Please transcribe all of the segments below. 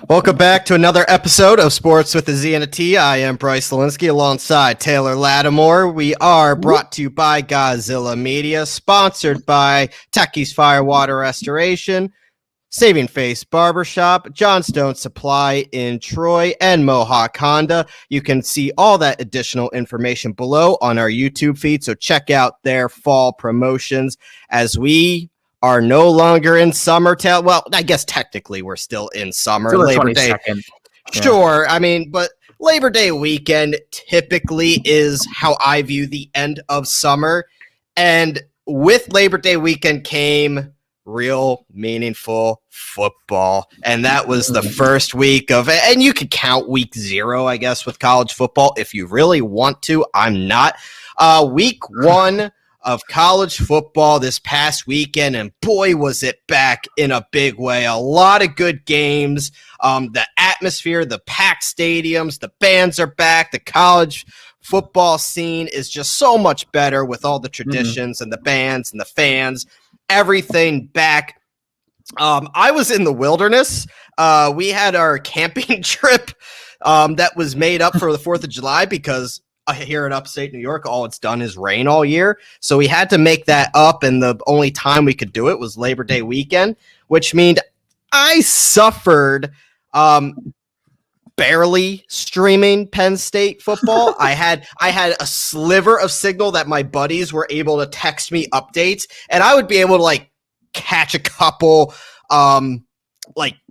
Welcome back to another episode of Sports with a Z and a T. I am Bryce Linsky alongside Taylor Lattimore. We are brought to you by Godzilla Media, sponsored by Techie's Firewater Restoration, Saving Face Barbershop, Johnstone Supply in Troy, and Mohawk Honda. You can see all that additional information below on our YouTube feed, so check out their fall promotions as we are no longer in summer. Well, I guess technically we're still in summer. Till the Labor Day. 22nd. Sure. I mean, but Labor Day weekend typically is how I view the end of summer. And with Labor Day weekend came real meaningful football. And that was the first week of, and you could count week 0, I guess, with college football if you really want to. I'm not. Week 1 of college football this past weekend, and boy, was it back in a big way. A lot of good games. The atmosphere, the packed stadiums, the bands are back. The college football scene is just so much better with all the traditions and the bands and the fans, everything back. I was in the wilderness. We had our camping trip that was made up for the 4th of July because here in upstate New York, all it's done is rain all year. So we had to make that up, and the only time we could do it was Labor Day weekend, which means I suffered barely streaming Penn State football. I had a sliver of signal that my buddies were able to text me updates, and I would be able to catch a couple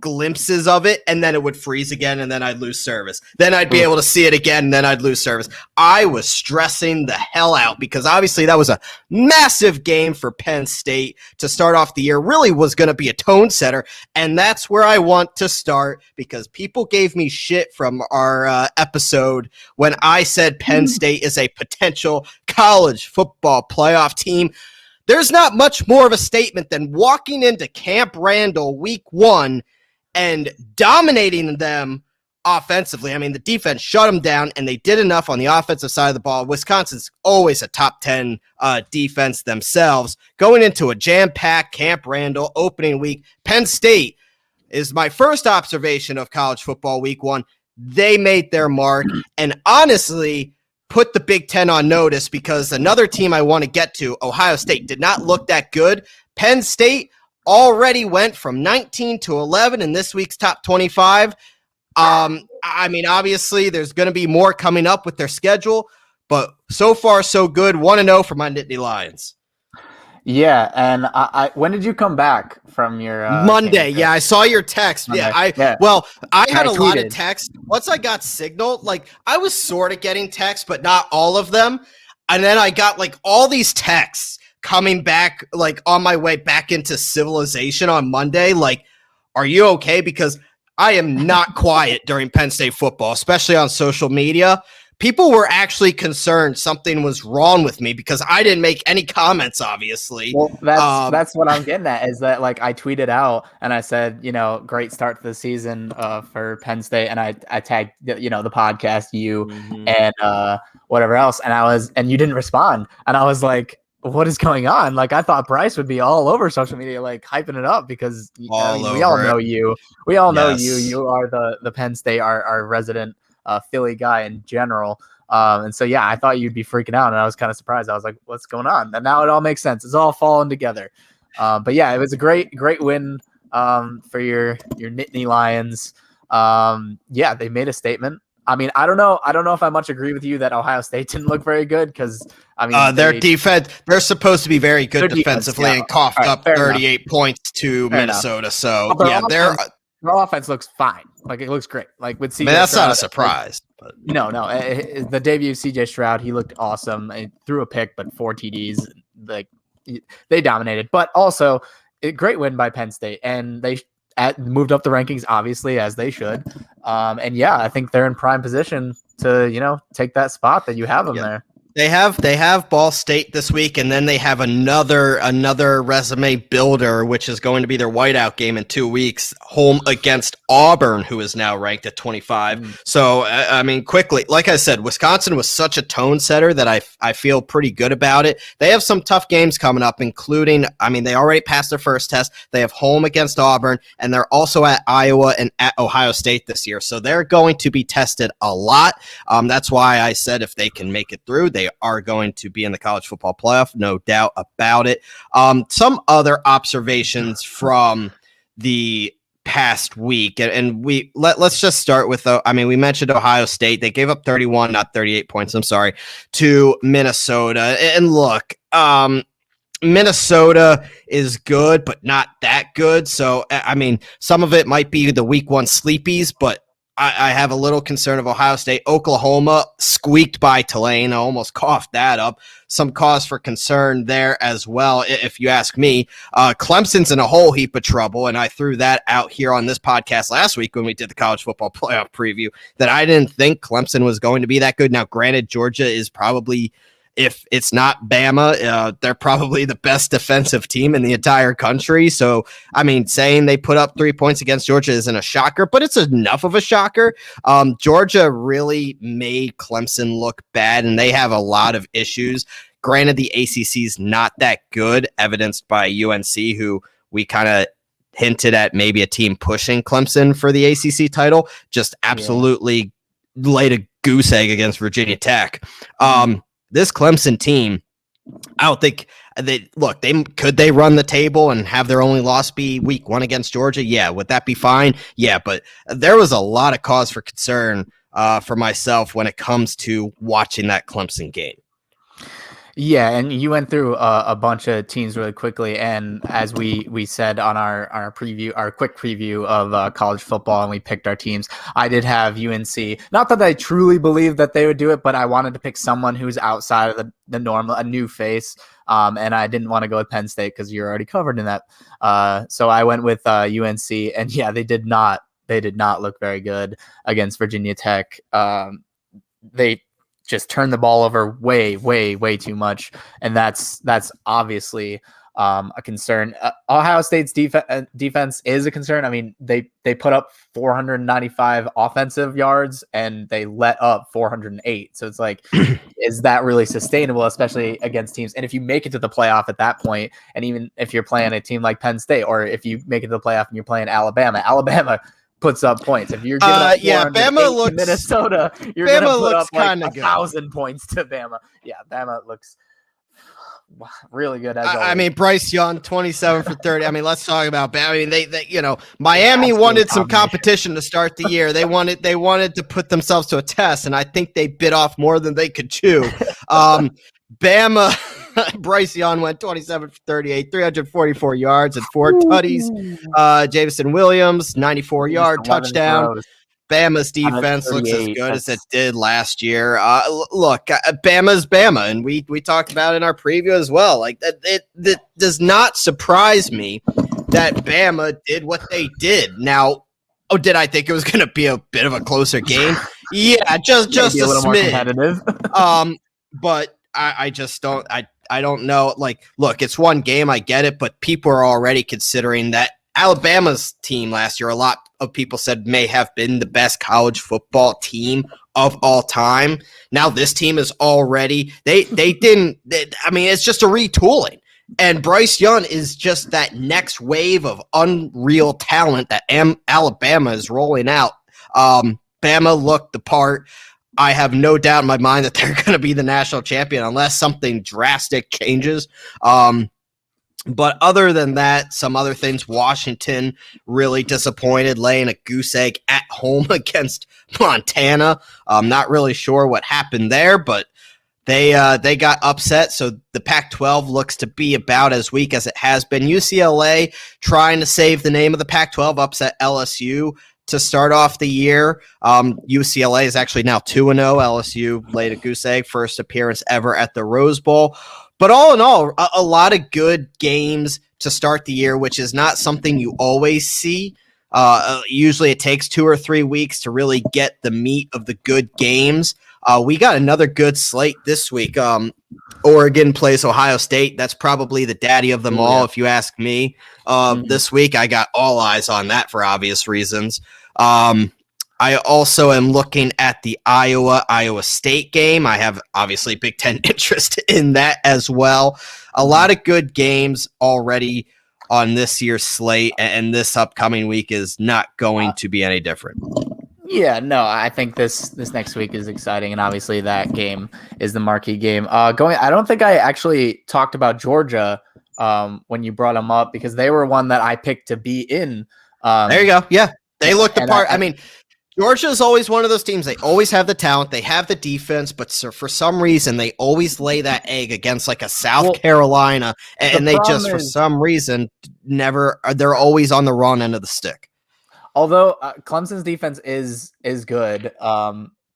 glimpses of it, and then it would freeze again, and then I'd lose service. Then I'd be able to see it again, and then I'd lose service. I was stressing the hell out because obviously that was a massive game for Penn State to start off the year. Really was going to be a tone setter, and that's where I want to start because people gave me shit from our episode when I said Penn State is a potential college football playoff team. There's not much more of a statement than walking into Camp Randall week 1 and dominating them offensively. I mean, the defense shut them down, and they did enough on the offensive side of the ball. Wisconsin's always a top 10 defense themselves. Going into a jam-packed Camp Randall opening week, Penn State is my first observation of college football week 1. They made their mark, and honestly put the Big Ten on notice because another team I want to get to, Ohio State, did not look that good. Penn State already went from 19 to 11 in this week's top 25. I mean, obviously, there's going to be more coming up with their schedule, but so far, so good. 1-0 for my Nittany Lions. Yeah, and I when did you come back from your Monday? Yeah, I saw your text. Monday. I had a lot of tweeted. texts. Once I got signal, I was sort of getting texts, but not all of them. And then I got all these texts coming back, on my way back into civilization on Monday. Are you okay? Because I am not quiet during Penn State football, especially on social media. People were actually concerned something was wrong with me because I didn't make any comments, obviously. Well, that's what I'm getting at is that I tweeted out and I said, great start to the season for Penn State, and I tagged the podcast, you and whatever else, and you didn't respond, and I was like, what is going on? I thought Bryce would be all over social media, hyping it up because we all know you. We all know you. You are the Penn State, our resident Philly guy in general. And so, yeah, I thought you'd be freaking out, and I was kind of surprised. I was like, what's going on? And now it all makes sense. It's all falling together. But yeah, it was a great win for your Nittany Lions. Yeah, they made a statement. I mean, I don't know if I much agree with you that Ohio State didn't look very good because, I mean, their defense, they're supposed to be very good defensively and coughed up 38 points to Minnesota. So, yeah, their offense looks fine. It looks great. With CJ that's Stroud, not a surprise. But. No. The debut of CJ Stroud, he looked awesome. He threw a pick, but 4 TDs. They dominated. But also, a great win by Penn State. And they moved up the rankings, obviously, as they should. And yeah, I think they're in prime position to, take that spot that you have them there. They have Ball State this week, and then they have another resume builder, which is going to be their whiteout game in 2 weeks, home against Auburn, who is now ranked at 25. So I mean, quickly, like I said, Wisconsin was such a tone setter that I feel pretty good about it. They have some tough games coming up, including, I mean, they already passed their first test. They have home against Auburn, and they're also at Iowa and at Ohio State this year. So they're going to be tested a lot. That's why I said if they can make it through, they are going to be in the college football playoff, no doubt about it. Some other observations from the past week, and let's just start with, I mean, we mentioned Ohio State. They gave up 31, not 38 points, I'm sorry, to Minnesota. And look, Minnesota is good, but not that good. So, I mean, some of it might be the week one sleepies, but I have a little concern of Ohio State. Oklahoma squeaked by Tulane. I almost coughed that up. Some cause for concern there as well, if you ask me. Clemson's in a whole heap of trouble, and I threw that out here on this podcast last week when we did the college football playoff preview, that I didn't think Clemson was going to be that good. Now, granted, Georgia is probably, if it's not Bama, they're probably the best defensive team in the entire country. So, I mean, saying they put up 3 points against Georgia isn't a shocker, but it's enough of a shocker. Georgia really made Clemson look bad, and they have a lot of issues. Granted, the ACC is not that good, evidenced by UNC, who we kind of hinted at maybe a team pushing Clemson for the ACC title, just absolutely laid a goose egg against Virginia Tech. This Clemson team, I don't think could they run the table and have their only loss be week one against Georgia? Yeah. Would that be fine? Yeah. But there was a lot of cause for concern for myself when it comes to watching that Clemson game. Yeah, and you went through a bunch of teams really quickly, and as we said on our preview, our quick preview of college football, and we picked our teams. I did have UNC. Not that I truly believed that they would do it, but I wanted to pick someone who's outside of the normal, a new face. And I didn't want to go with Penn State because you're already covered in that. So I went with UNC, and yeah, they did not look very good against Virginia Tech. They just turn the ball over way too much, and that's obviously a concern. Ohio State's defense is a concern. I mean, they put up 495 offensive yards and they let up 408. So it's like, is that really sustainable, especially against teams? And if you make it to the playoff at that point, and even if you're playing a team like Penn State, or if you make it to the playoff and you're playing Alabama puts up points. If you're giving up Bama looks, to Minnesota, you're going to put up like 1,000 points to Bama. Yeah, Bama looks really good. I mean, Bryce Young, 27 for 30. I mean, let's talk about Bama. I mean, they Miami wanted some competition to start the year. They wanted to put themselves to a test, and I think they bit off more than they could chew. Bama, Bryce Young went 27 for 38, 344 yards and 4 tutties. Jameson Williams, 94-yard touchdown. Throws. Bama's defense looks as good as it did last year. Look, Bama's Bama, and we talked about it in our preview as well. Like, it does not surprise me that Bama did what they did. Now, did I think it was going to be a bit of a closer game? Yeah, just a little smidge. More competitive. But I just don't. I don't know. Like, look, it's one game. I get it, but people are already considering that Alabama's team last year, a lot of people said, may have been the best college football team of all time. Now this team is already it's just a retooling. And Bryce Young is just that next wave of unreal talent that Alabama is rolling out. Bama looked the part. I have no doubt in my mind that they're going to be the national champion unless something drastic changes. But other than that, some other things, Washington really disappointed, laying a goose egg at home against Montana. I'm not really sure what happened there, but they got upset. So the Pac-12 looks to be about as weak as it has been. UCLA trying to save the name of the Pac-12, upset LSU to start off the year. UCLA is actually now 2-0. LSU laid a goose egg, first appearance ever at the Rose Bowl. But all in all, a lot of good games to start the year, which is not something you always see. Usually it takes 2 or 3 weeks to really get the meat of the good games. We got another good slate this week. Oregon plays Ohio State. That's probably the daddy of them all, if you ask me. This week, I got all eyes on that for obvious reasons. I also am looking at the Iowa State game. I have obviously Big Ten interest in that as well. A lot of good games already on this year's slate, and this upcoming week is not going to be any different. Yeah, no, I think this next week is exciting, and obviously that game is the marquee game. I don't think I actually talked about Georgia when you brought them up, because they were one that I picked to be in. There you go. Yeah, they looked the part. I mean, Georgia is always one of those teams. They always have the talent. They have the defense, but for some reason, they always lay that egg against like a South Carolina, and they just, for some reason, never. They're always on the wrong end of the stick. Although Clemson's defense is good,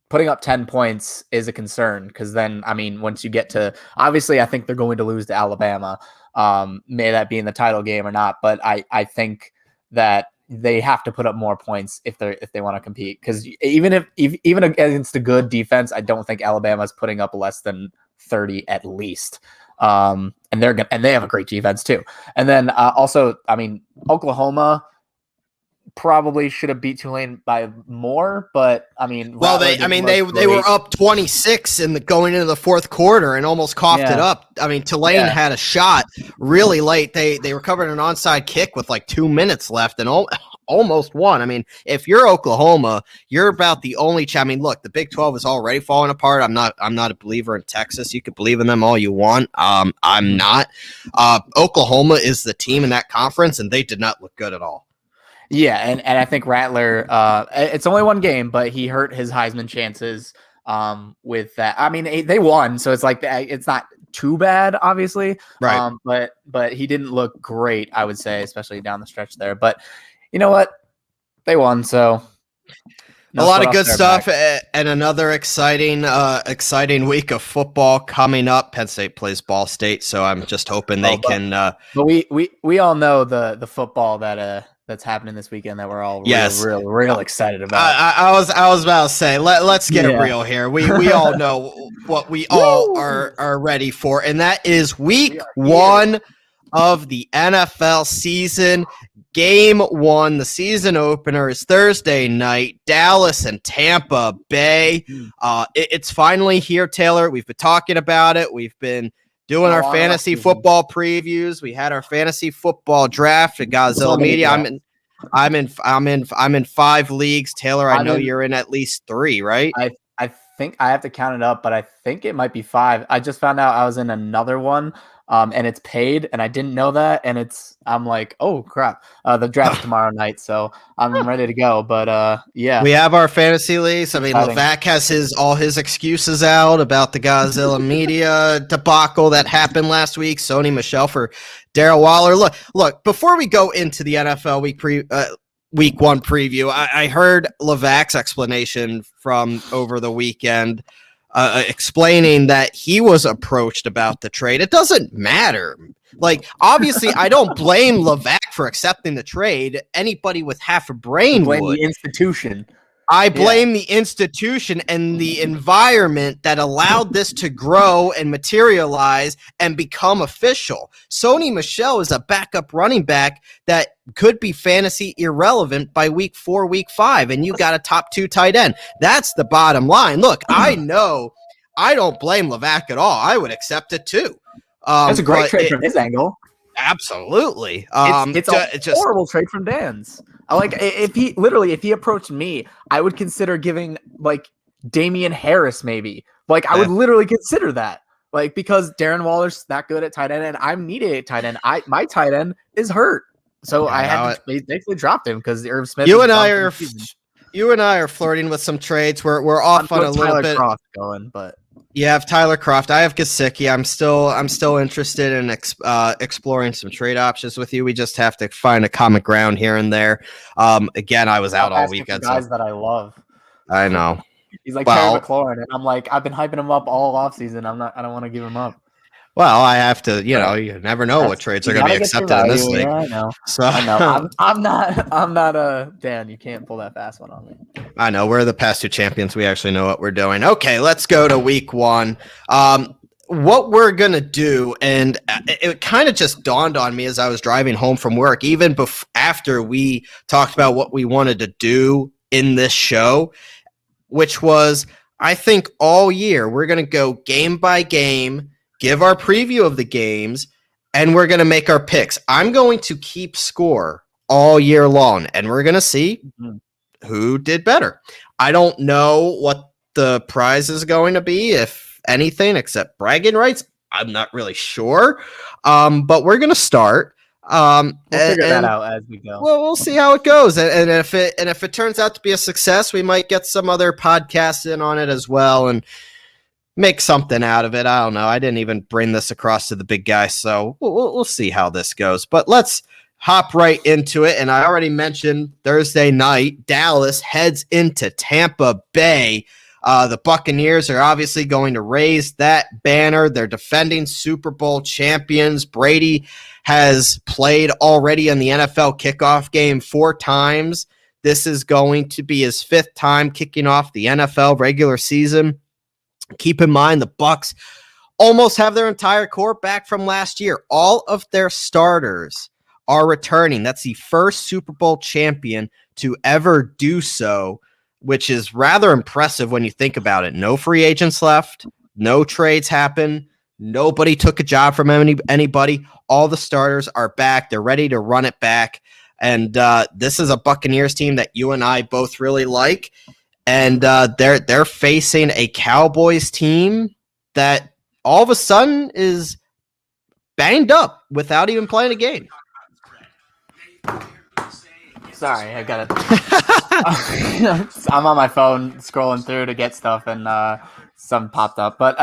putting up 10 points is a concern, because then, I mean, once you get to, obviously, I think they're going to lose to Alabama. May that be in the title game or not, but I think that they have to put up more points if they want to compete, because even against a good defense, I don't think Alabama's putting up less than 30 at least. And they have a great defense too. And then also, I mean, Oklahoma probably should have beat Tulane by more, but I mean, they were up 26 going into the fourth quarter and almost coughed it up. I mean, Tulane had a shot really late. They recovered an onside kick with like 2 minutes left and almost won. I mean, if you're Oklahoma, you're about the only. I mean, look, the Big 12 is already falling apart. I'm not a believer in Texas. You could believe in them all you want. I'm not. Oklahoma is the team in that conference, and they did not look good at all. Yeah, and I think Rattler, it's only one game, but he hurt his Heisman chances with that. I mean, they won, so it's like it's not too bad, obviously. Right. But he didn't look great, I would say, especially down the stretch there. But you know what? They won, so a lot of good stuff, and another exciting week of football coming up. Penn State plays Ball State, so I'm just hoping they can. But we all know the football that's happening this weekend that we're all real excited about. I was about to say, let's get real here. We all know what we all are ready for, and that is week 1 of the NFL season. Game 1, the season opener, is Thursday night, Dallas and Tampa Bay. It's finally here, Taylor. We've been talking about it. We've been doing our fantasy football previews. We had our fantasy football draft at Godzilla Media. I'm in 5 leagues. Taylor, I know you're in at least 3, right? I think I have to count it up, but I think it might be 5. I just found out I was in another one, and it's paid, and I didn't know that, and I'm like, oh crap, the draft's tomorrow night, so I'm ready to go. But yeah, we have our fantasy leagues. I mean, Levac has all his excuses out about the Godzilla Media debacle that happened last week. Sony Michel for Darrell Waller. Look. Before we go into the NFL Week 1 preview, I heard Levac's explanation from over the weekend, explaining that he was approached about the trade. It doesn't matter. Like, obviously, I don't blame Levac for accepting the trade. Anybody with half a brain would. The institution. I blame the institution and the environment that allowed this to grow and materialize and become official. Sony Michel is a backup running back that could be fantasy irrelevant by week 4, week 5, and you got a top 2 tight end. That's the bottom line. Look, I know I don't blame Levac at all. I would accept it too. That's a great trade from his angle. Absolutely. It's a horrible trade from Dan's. If he approached me, I would consider giving like Damian Harris maybe. Like I would literally consider that. Like because Darren Waller's that good at tight end, and I'm needed at tight end. My tight end is hurt, so I had to basically dropped him because Irv Smith. You and I are flirting with some trades. We're off on a little bit. Croft going, but. You have Tyler Croft. I have Gesicki. I'm still interested in exploring some trade options with you. We just have to find a common ground here and there. Again, I was out all weekend. Guys that I love. I know. He's like Terry McLaurin, and I'm like, I've been hyping him up all offseason. I don't want to give him up. Well, I have to, you never know what trades are going to be accepted in this league. Yeah, I know. So I know. I'm not Dan. You can't pull that fast one on me. I know we're the past 2 champions. We actually know what we're doing. Okay, let's go to week 1. What we're going to do, and it kind of just dawned on me as I was driving home from work, even after we talked about what we wanted to do in this show, which was, I think all year, we're going to go game by game, give our preview of the games, and we're going to make our picks. I'm going to keep score all year long, and we're going to see who did better. I don't know what the prize is going to be, if anything, except bragging rights. I'm not really sure, but we're going to start. We'll figure that out as we go. Well, we'll see how it goes, and if it turns out to be a success, we might get some other podcasts in on it as well, and make something out of it. I don't know. I didn't even bring this across to the big guy, so we'll see how this goes. But let's hop right into it. And I already mentioned Thursday night, Dallas heads into Tampa Bay. The Buccaneers are obviously going to raise that banner. They're defending Super Bowl champions. Brady has played already in the NFL kickoff game 4 times. This is going to be his 5th time kicking off the NFL regular season. Keep in mind, the Bucs almost have their entire core back from last year. All of their starters are returning. That's the first Super Bowl champion to ever do so, which is rather impressive when you think about it. No free agents left. No trades happen. Nobody took a job from anybody. All the starters are back. They're ready to run it back. And this is a Buccaneers team that you and I both really like. And they're facing a Cowboys team that all of a sudden is banged up without even playing a game. Sorry, I got it. I'm on my phone scrolling through to get stuff, and some popped up. But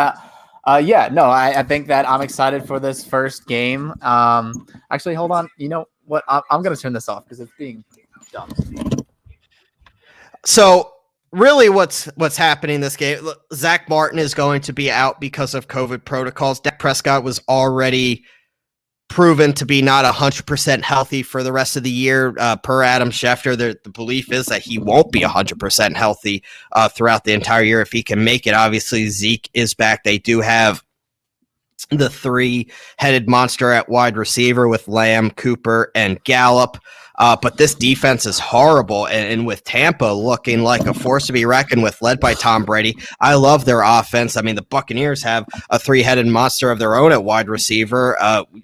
I think that I'm excited for this first game. Actually, hold on. You know what? I'm going to turn this off because it's being dumb. So really what's happening this game, Zach Martin is going to be out because of COVID protocols. Dak Prescott was already proven to be not 100% healthy for the rest of the year. Per Adam Schefter, the belief is that he won't be 100% healthy throughout the entire year if he can make it. Obviously, Zeke is back. They do have the 3-headed monster at wide receiver with Lamb, Cooper, and Gallup. But this defense is horrible, and with Tampa looking like a force to be reckoned with, led by Tom Brady. I love their offense. I mean, the Buccaneers have a 3-headed monster of their own at wide receiver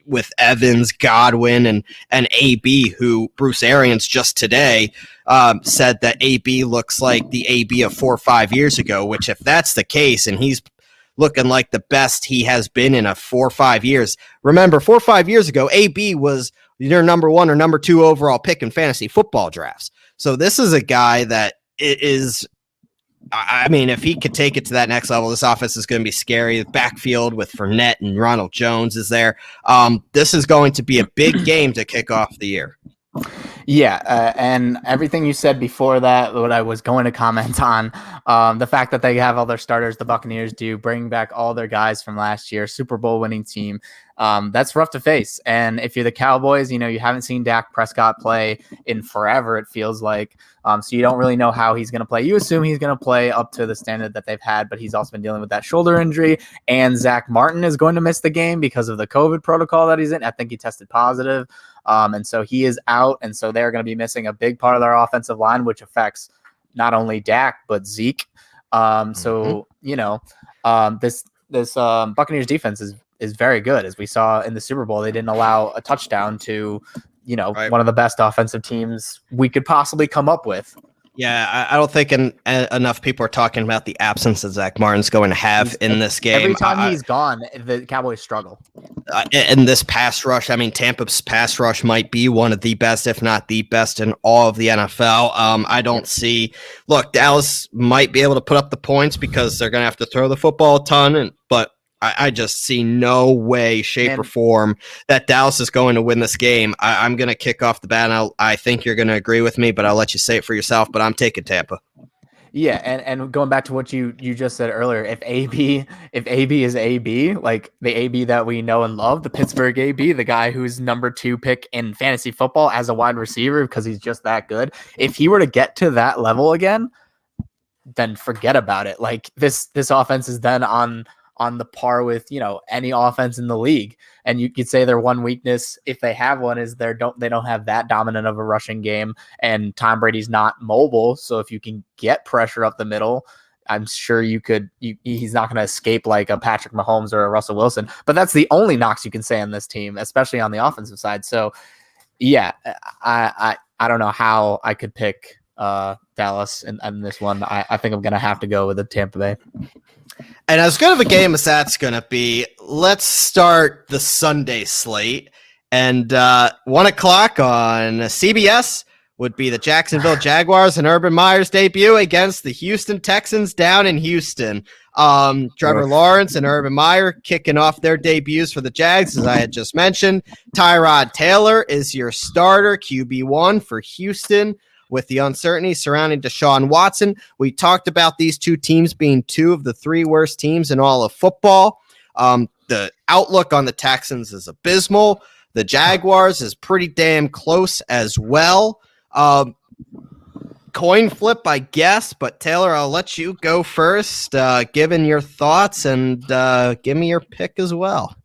with Evans, Godwin, and AB, who Bruce Arians just today said that AB looks like the AB of 4 or 5 years ago, which if that's the case, and he's looking like the best he has been in 4 or 5 years. Remember, 4 or 5 years ago, AB was your number 1 or number 2 overall pick in fantasy football drafts. So this is a guy that is, I mean, if he could take it to that next level, this offense is going to be scary. The backfield with Fournette and Ronald Jones is there. This is going to be a big game to kick off the year. Yeah, and everything you said before that, what I was going to comment on, the fact that they have all their starters, the Buccaneers do, bring back all their guys from last year, Super Bowl winning team. That's rough to face. And if you're the Cowboys, you haven't seen Dak Prescott play in forever, it feels like. So you don't really know how he's going to play. You assume he's going to play up to the standard that they've had, but he's also been dealing with that shoulder injury. And Zach Martin is going to miss the game because of the COVID protocol that he's in. I think he tested positive. And so he is out. And so they're going to be missing a big part of their offensive line, which affects not only Dak, but Zeke. So, this Buccaneers defense is very good. As we saw in the Super Bowl, they didn't allow a touchdown to, right, one of the best offensive teams we could possibly come up with. Yeah, I don't think enough people are talking about the absence that Zach Martin's going to have in this game. Every time he's gone, the Cowboys struggle. In this pass rush, I mean, Tampa's pass rush might be one of the best, if not the best, in all of the NFL. I don't see. Look, Dallas might be able to put up the points because they're going to have to throw the football a ton, but I just see no way, shape, or form that Dallas is going to win this game. I'm going to kick off the bat, and I think you're going to agree with me, but I'll let you say it for yourself, but I'm taking Tampa. Yeah, and going back to what you just said earlier, if AB is AB, like the AB that we know and love, the Pittsburgh AB, the guy who's number 2 pick in fantasy football as a wide receiver because he's just that good. If he were to get to that level again, then forget about it. Like this offense is then on the par with, any offense in the league. And you could say their one weakness, if they have one, is they don't have that dominant of a rushing game, and Tom Brady's not mobile. So if you can get pressure up the middle, I'm sure he's not going to escape like a Patrick Mahomes or a Russell Wilson. But that's the only knocks you can say on this team, especially on the offensive side. So yeah, I don't know how I could pick Dallas in this one. I think I'm going to have to go with the Tampa Bay. And as good of a game as that's going to be, let's start the Sunday slate. And 1 o'clock on CBS would be the Jacksonville Jaguars and Urban Meyer's debut against the Houston Texans down in Houston. Trevor Lawrence and Urban Meyer kicking off their debuts for the Jags, as I had just mentioned. Tyrod Taylor is your starter, QB1 for Houston. With the uncertainty surrounding Deshaun Watson, we talked about these two teams being 2 of the 3 worst teams in all of football. The outlook on the Texans is abysmal. The Jaguars is pretty damn close as well. Coin flip, I guess, but Taylor, I'll let you go first, given your thoughts, and give me your pick as well.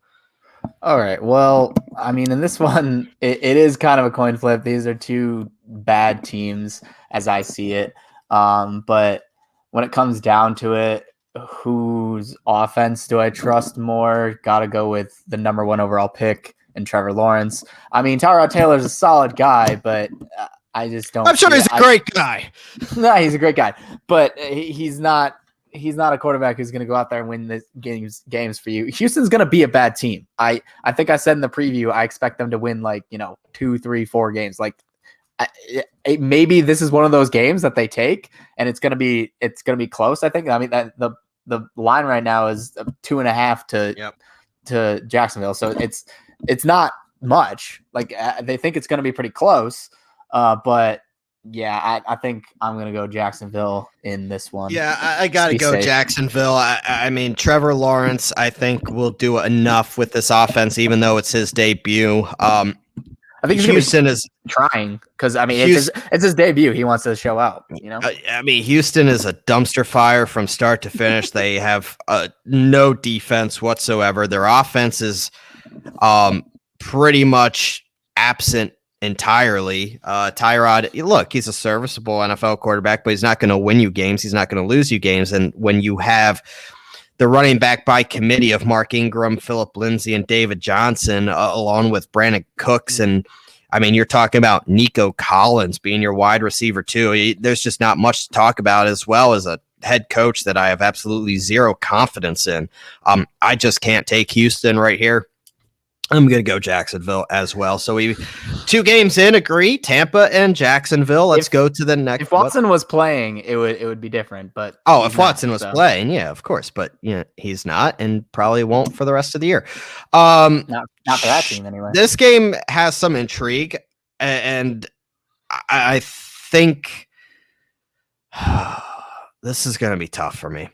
All right. Well, I mean, in this one, it is kind of a coin flip. These are 2 bad teams as I see it. But when it comes down to it, whose offense do I trust more? Got to go with the number 1 overall pick in Trevor Lawrence. I mean, Tyrod Taylor's a solid guy, but I just don't. I'm sure he's a great guy. No, he's a great guy, but he's not a quarterback who's going to go out there and win the games for you. Houston's going to be a bad team. I think I said in the preview, I expect them to win 2, 3, 4 games. Maybe this is one of those games that they take, and it's going to be close. I think. I mean, that the line right now is 2.5 to Jacksonville, so it's not much. They think it's going to be pretty close, but. Yeah, I think I'm going to go Jacksonville in this one. Yeah, I got to go safe. Jacksonville. I mean, Trevor Lawrence, I think, will do enough with this offense, even though it's his debut. I think Houston is trying because, I mean, it's his debut. He wants to show out, I mean, Houston is a dumpster fire from start to finish. They have no defense whatsoever. Their offense is pretty much absent entirely. Tyrod, look, he's a serviceable NFL quarterback, but he's not going to win you games. He's not going to lose you games. And when you have the running back by committee of Mark Ingram, Phillip Lindsay, and David Johnson, along with Brandon Cooks, and I mean, you're talking about Nico Collins being your wide receiver too. There's just not much to talk about, as well as a head coach that I have absolutely zero confidence in. I just can't take Houston right here. I'm going to go Jacksonville as well. So we 2 games in, agree, Tampa and Jacksonville. Let's go to the next. If Watson was playing, it would be different. But if Watson was playing, yeah, of course. But he's not, and probably won't for the rest of the year. Not for that team anyway. This game has some intrigue, and I think this is going to be tough for me.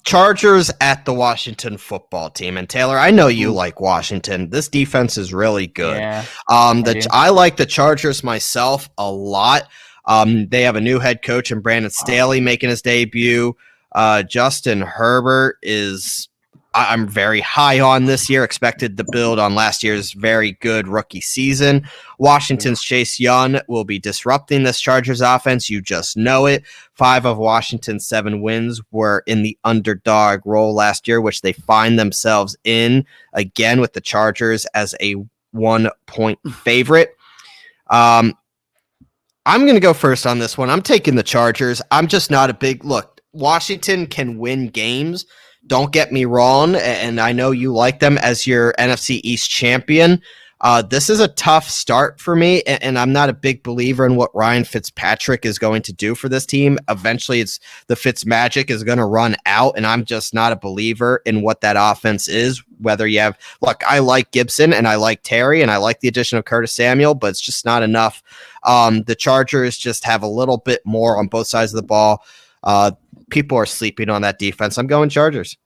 Chargers at the Washington football team. And Taylor, I know you like Washington. This defense is really good. Yeah, I like the Chargers myself a lot. They have a new head coach in Brandon Staley making his debut. Justin Herbert I'm very high on this year, expected to build on last year's very good rookie season. Washington's Chase Young will be disrupting this Chargers offense. You just know it. 5 of Washington's 7 wins were in the underdog role last year, which they find themselves in again with the Chargers as a 1-point favorite. I'm going to go first on this one. I'm taking the Chargers. I'm just not a big look. Washington can win games. Don't get me wrong, and I know you like them as your NFC East champion. This is a tough start for me, and I'm not a big believer in what Ryan Fitzpatrick is going to do for this team. Eventually, it's the Fitz magic is going to run out, and I'm just not a believer in what that offense is. Whether you have, look, I like Gibson and I like Terry and I like the addition of Curtis Samuel, but it's just not enough. The Chargers just have a little bit more on both sides of the ball. People are sleeping on that defense. I'm going Chargers.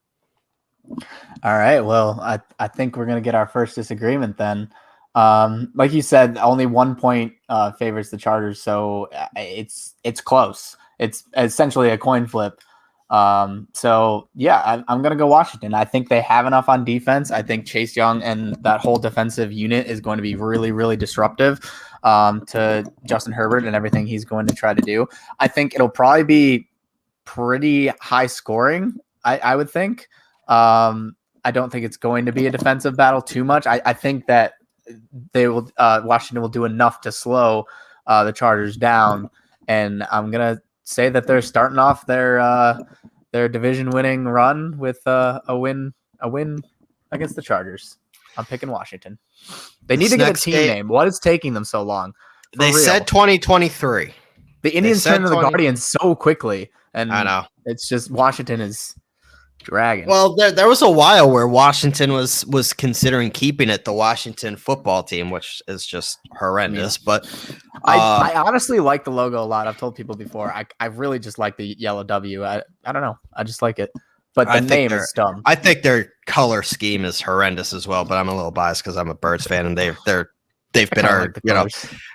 All right. Well, I think we're going to get our first disagreement then. Like you said, only 1 point favors the Chargers, so it's close. It's essentially a coin flip. So yeah, I'm going to go Washington. I think they have enough on defense. I think Chase Young and that whole defensive unit is going to be really, really disruptive to Justin Herbert and everything he's going to try to do. I think it'll probably be pretty high scoring, I would think. I don't think it's going to be a defensive battle too much. I think that they will Washington will do enough to slow the Chargers down, and I'm gonna say that they're starting off their division-winning run with a win against the Chargers. I'm picking Washington. They need to get a team name. What is taking them so long? They said 2023. The Indians turned into the Guardians so quickly, and I know it's just Washington is dragging. Well, there was a while where Washington was considering keeping it the Washington football team, which is just horrendous. Yeah. But I honestly like the logo a lot. I've told people before. I really just like the yellow W. I don't know. I just like it. But the name is dumb. I think their color scheme is horrendous as well. But I'm a little biased because I'm a Birds fan, and they've been our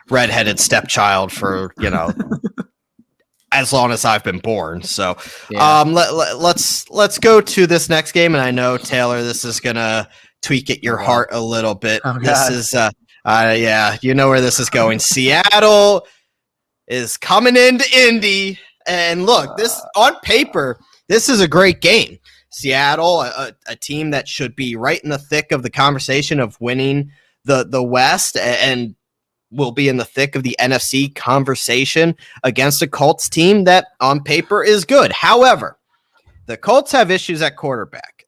redheaded stepchild for as long as I've been born. So yeah. Let's go to this next game. And I know, Taylor, this is going to tweak at your heart a little bit. Oh, this is, you know where this is going. Seattle is coming into Indy. And look, this on paper, this is a great game. Seattle, a team that should be right in the thick of the conversation of winning the West and will be in the thick of the NFC conversation against a Colts team that on paper is good. However, the Colts have issues at quarterback.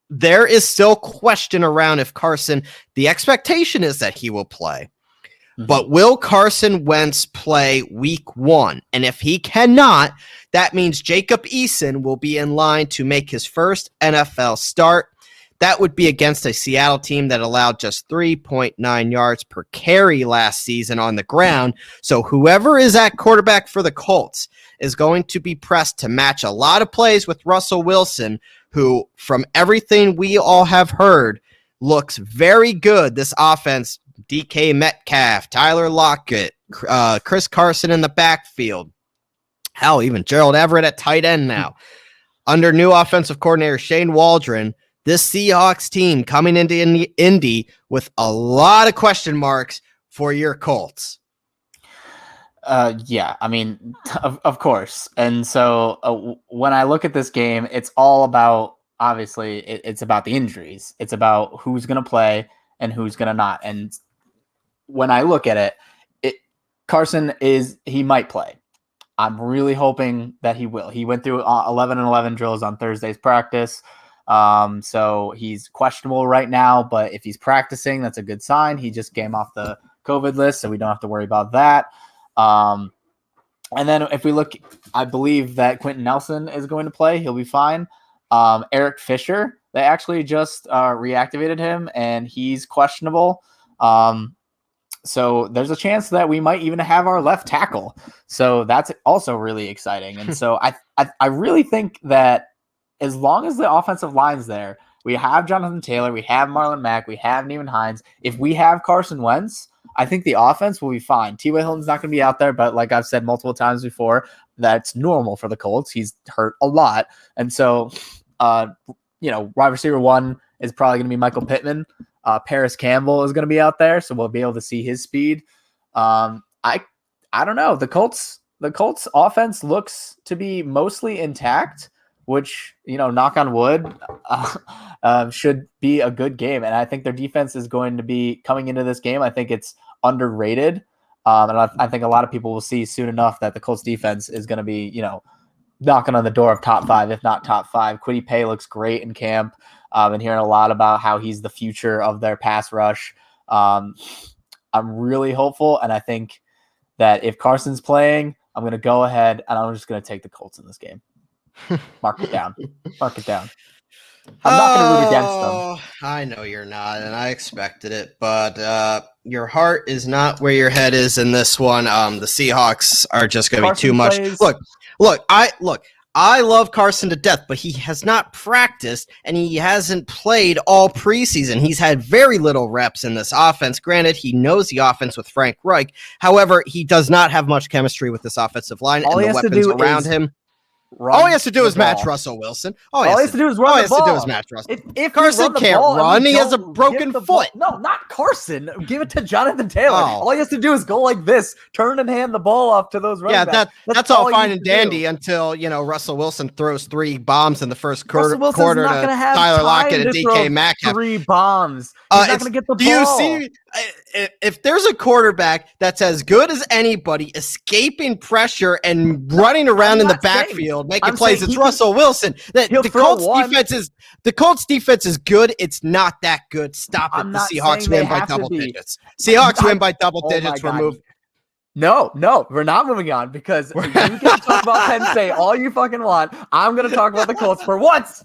There is still question around if Carson, the expectation is that he will play, but will Carson Wentz play week 1? And if he cannot, that means Jacob Eason will be in line to make his first NFL start. That would be against a Seattle team that allowed just 3.9 yards per carry last season on the ground. So whoever is at quarterback for the Colts is going to be pressed to match a lot of plays with Russell Wilson, who, from everything we all have heard, looks very good. This offense, DK Metcalf, Tyler Lockett, Chris Carson in the backfield. Hell, even Gerald Everett at tight end now. Under new offensive coordinator Shane Waldron, this Seahawks team coming into Indy with a lot of question marks for your Colts. Yeah, I mean, of course. And so when I look at this game, it's all about, obviously, it's about the injuries. It's about who's going to play and who's going to not. And when I look at it, Carson he might play. I'm really hoping that he will. He went through 11-11 drills on Thursday's practice. So he's questionable right now, but if he's practicing, that's a good sign. He just came off the COVID list, so we don't have to worry about that. And then if we look, I believe that Quentin Nelson is going to play. He'll be fine. Eric Fisher, they actually just reactivated him, and he's questionable. So there's a chance that we might even have our left tackle. So that's also really exciting. And so I really think that as long as the offensive line's there, we have Jonathan Taylor, we have Marlon Mack, we have Neiman Hines. If we have Carson Wentz, I think the offense will be fine. T.Y. Hilton's not going to be out there, but like I've said multiple times before, that's normal for the Colts. He's hurt a lot. And so, wide receiver 1 is probably going to be Michael Pittman. Paris Campbell is going to be out there, so we'll be able to see his speed. I don't know. The Colts offense looks to be mostly intact, which, knock on wood, should be a good game. And I think their defense is going to be coming into this game. I think it's underrated. And I think a lot of people will see soon enough that the Colts defense is going to be, knocking on the door of top 5, if not top 5. Kwity Paye looks great in camp. Been hearing a lot about how he's the future of their pass rush. I'm really hopeful, and I think that if Carson's playing, I'm going to go ahead and I'm just going to take the Colts in this game. Mark it down. Mark it down. I'm not going to root against them. I know you're not, and I expected it, but your heart is not where your head is in this one. The Seahawks are just going to be too much. I love Carson to death, but he has not practiced, and he hasn't played all preseason. He's had very little reps in this offense. Granted, he knows the offense with Frank Reich. However, he does not have much chemistry with this offensive line and the weapons around him. All he has to do is match Russell Wilson. All he has to do is run the ball. All he has to do is match Russell. If Carson can't run, he has a broken foot. No, not Carson. Give it to Jonathan Taylor. All he has to do is go like this, turn and hand the ball off to those running backs. That's all fine and dandy until Russell Wilson throws 3 bombs in the first quarter to Tyler Lockett and DK Metcalf. 3 bombs. He's not going to get the ball. Do you see? If there's a quarterback that's as good as anybody, escaping pressure and running around in the backfield, making plays, it's Russell Wilson. The Colts defense is good. It's not that good. Stop it. The Seahawks win by double digits. Seahawks win by double digits. We're moving. No, we're not moving on because you can talk about Penn State all you fucking want. I'm going to talk about the Colts for once.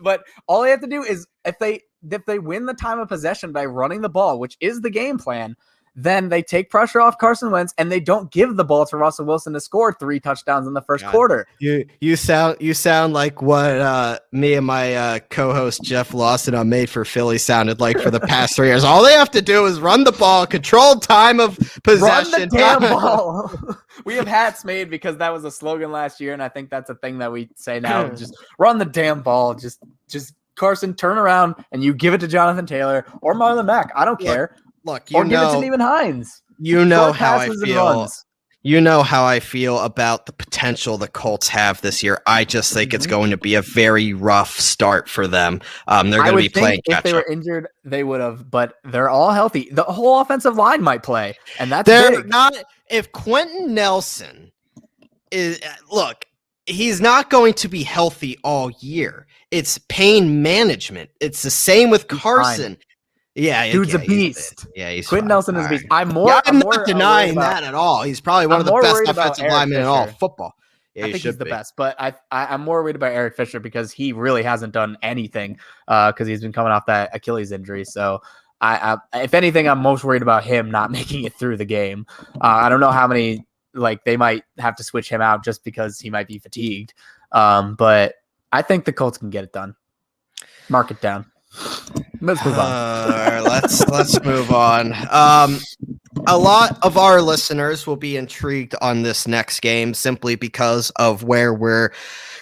But all they have to do is if they win the time of possession by running the ball, which is the game plan, then they take pressure off Carson Wentz and they don't give the ball to Russell Wilson to score 3 touchdowns in the first quarter. You sound like what me and my co-host Jeff Lawson on Made for Philly sounded like for the past 3 years. All they have to do is run the ball, controlled time of possession. Run the damn ball. We have hats made because that was a slogan last year, and I think that's a thing that we say now. Just run the damn ball. Just Carson, turn around and you give it to Jonathan Taylor or Marlon Mack. I don't care. Look, give it to Neiman Hines. You know how I feel. You know how I feel about the potential the Colts have this year. I just think it's going to be a very rough start for them. They're going to be playing catch up. If they were injured, they would have, but they're all healthy. The whole offensive line might play, and that's they're big. Not. If Quentin Nelson is he's not going to be healthy all year. It's pain management. It's the same with Carson. Fine. Yeah, dude's a beast. He's Quentin Nelson is a beast. I'm not denying that at all. He's probably one of the best offensive linemen in all of football. Yeah, I think he's the best, but I'm more worried about Eric Fisher because he really hasn't done anything because he's been coming off that Achilles injury. So if anything, I'm most worried about him not making it through the game. I don't know how many they might have to switch him out just because he might be fatigued. But I think the Colts can get it done. Mark it down. Let's move on. Let's move on. A lot of our listeners will be intrigued on this next game simply because of where we're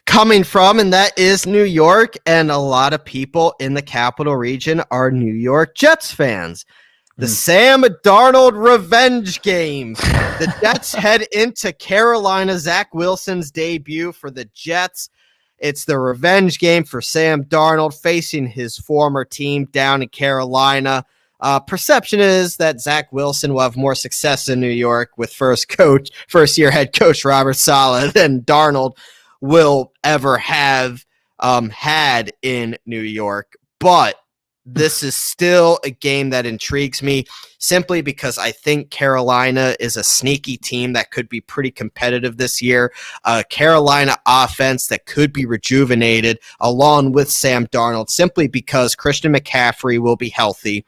coming from, and that is New York. And a lot of people in the capital region are New York Jets fans. The Sam Darnold revenge game. The Jets head into Carolina. Zach Wilson's debut for the Jets. It's the revenge game for Sam Darnold facing his former team down in Carolina. Perception is that Zach Wilson will have more success in New York with first-year head coach Robert Saleh than Darnold will ever have had in New York. But this is still a game that intrigues me simply because I think Carolina is a sneaky team that could be pretty competitive this year. A Carolina offense that could be rejuvenated along with Sam Darnold simply because Christian McCaffrey will be healthy.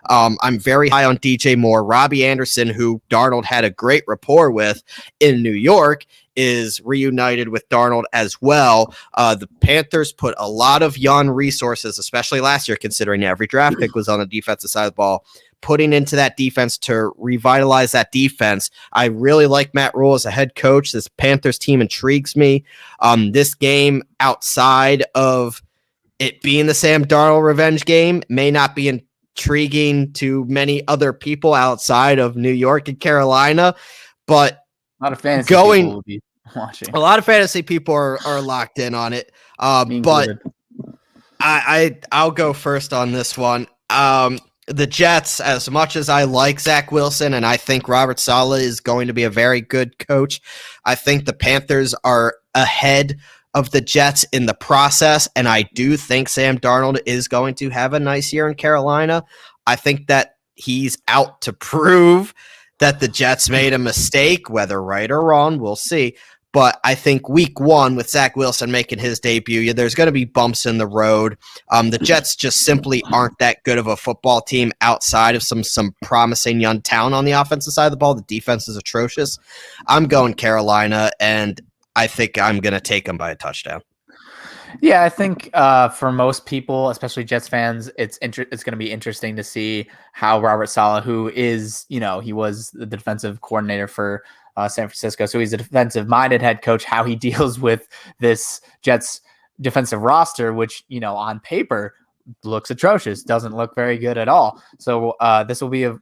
I'm very high on DJ Moore. Robbie Anderson, who Darnold had a great rapport with in New York, is reunited with Darnold as well. The Panthers put a lot of young resources, especially last year, considering every draft pick was on the defensive side of the ball, putting into that defense to revitalize that defense. I really like Matt Rule as a head coach. This Panthers team intrigues me. This game, outside of it being the Sam Darnold revenge game, may not be intriguing to many other people outside of New York and Carolina, but a lot of fantasy people will be watching. A lot of fantasy people are locked in on it. But I'll go first on this one. The Jets, as much as I like Zach Wilson and I think Robert Saleh is going to be a very good coach, I think the Panthers are ahead of the Jets in the process, and I do think Sam Darnold is going to have a nice year in Carolina. I think that he's out to prove that the Jets made a mistake, whether right or wrong, we'll see. But I think week one with Zach Wilson making his debut, there's going to be bumps in the road. The Jets just simply aren't that good of a football team outside of some promising young talent on the offensive side of the ball. The defense is atrocious. I'm going Carolina, and I think I'm going to take them by a touchdown. Yeah, I think for most people, especially Jets fans, it's going to be interesting to see how Robert Saleh, who is, he was the defensive coordinator for San Francisco, so he's a defensive-minded head coach, how he deals with this Jets defensive roster, which, on paper looks atrocious, doesn't look very good at all. So this will be a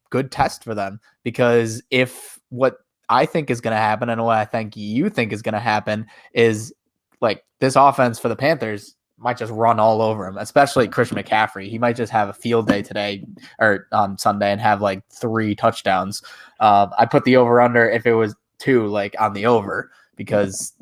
good test for them, because if what I think is going to happen and what I think you think is going to happen is like this offense for the Panthers might just run all over him, especially Christian McCaffrey. He might just have a field day today or on Sunday and have like 3 touchdowns. I put the over under if it was 2, like on the over, because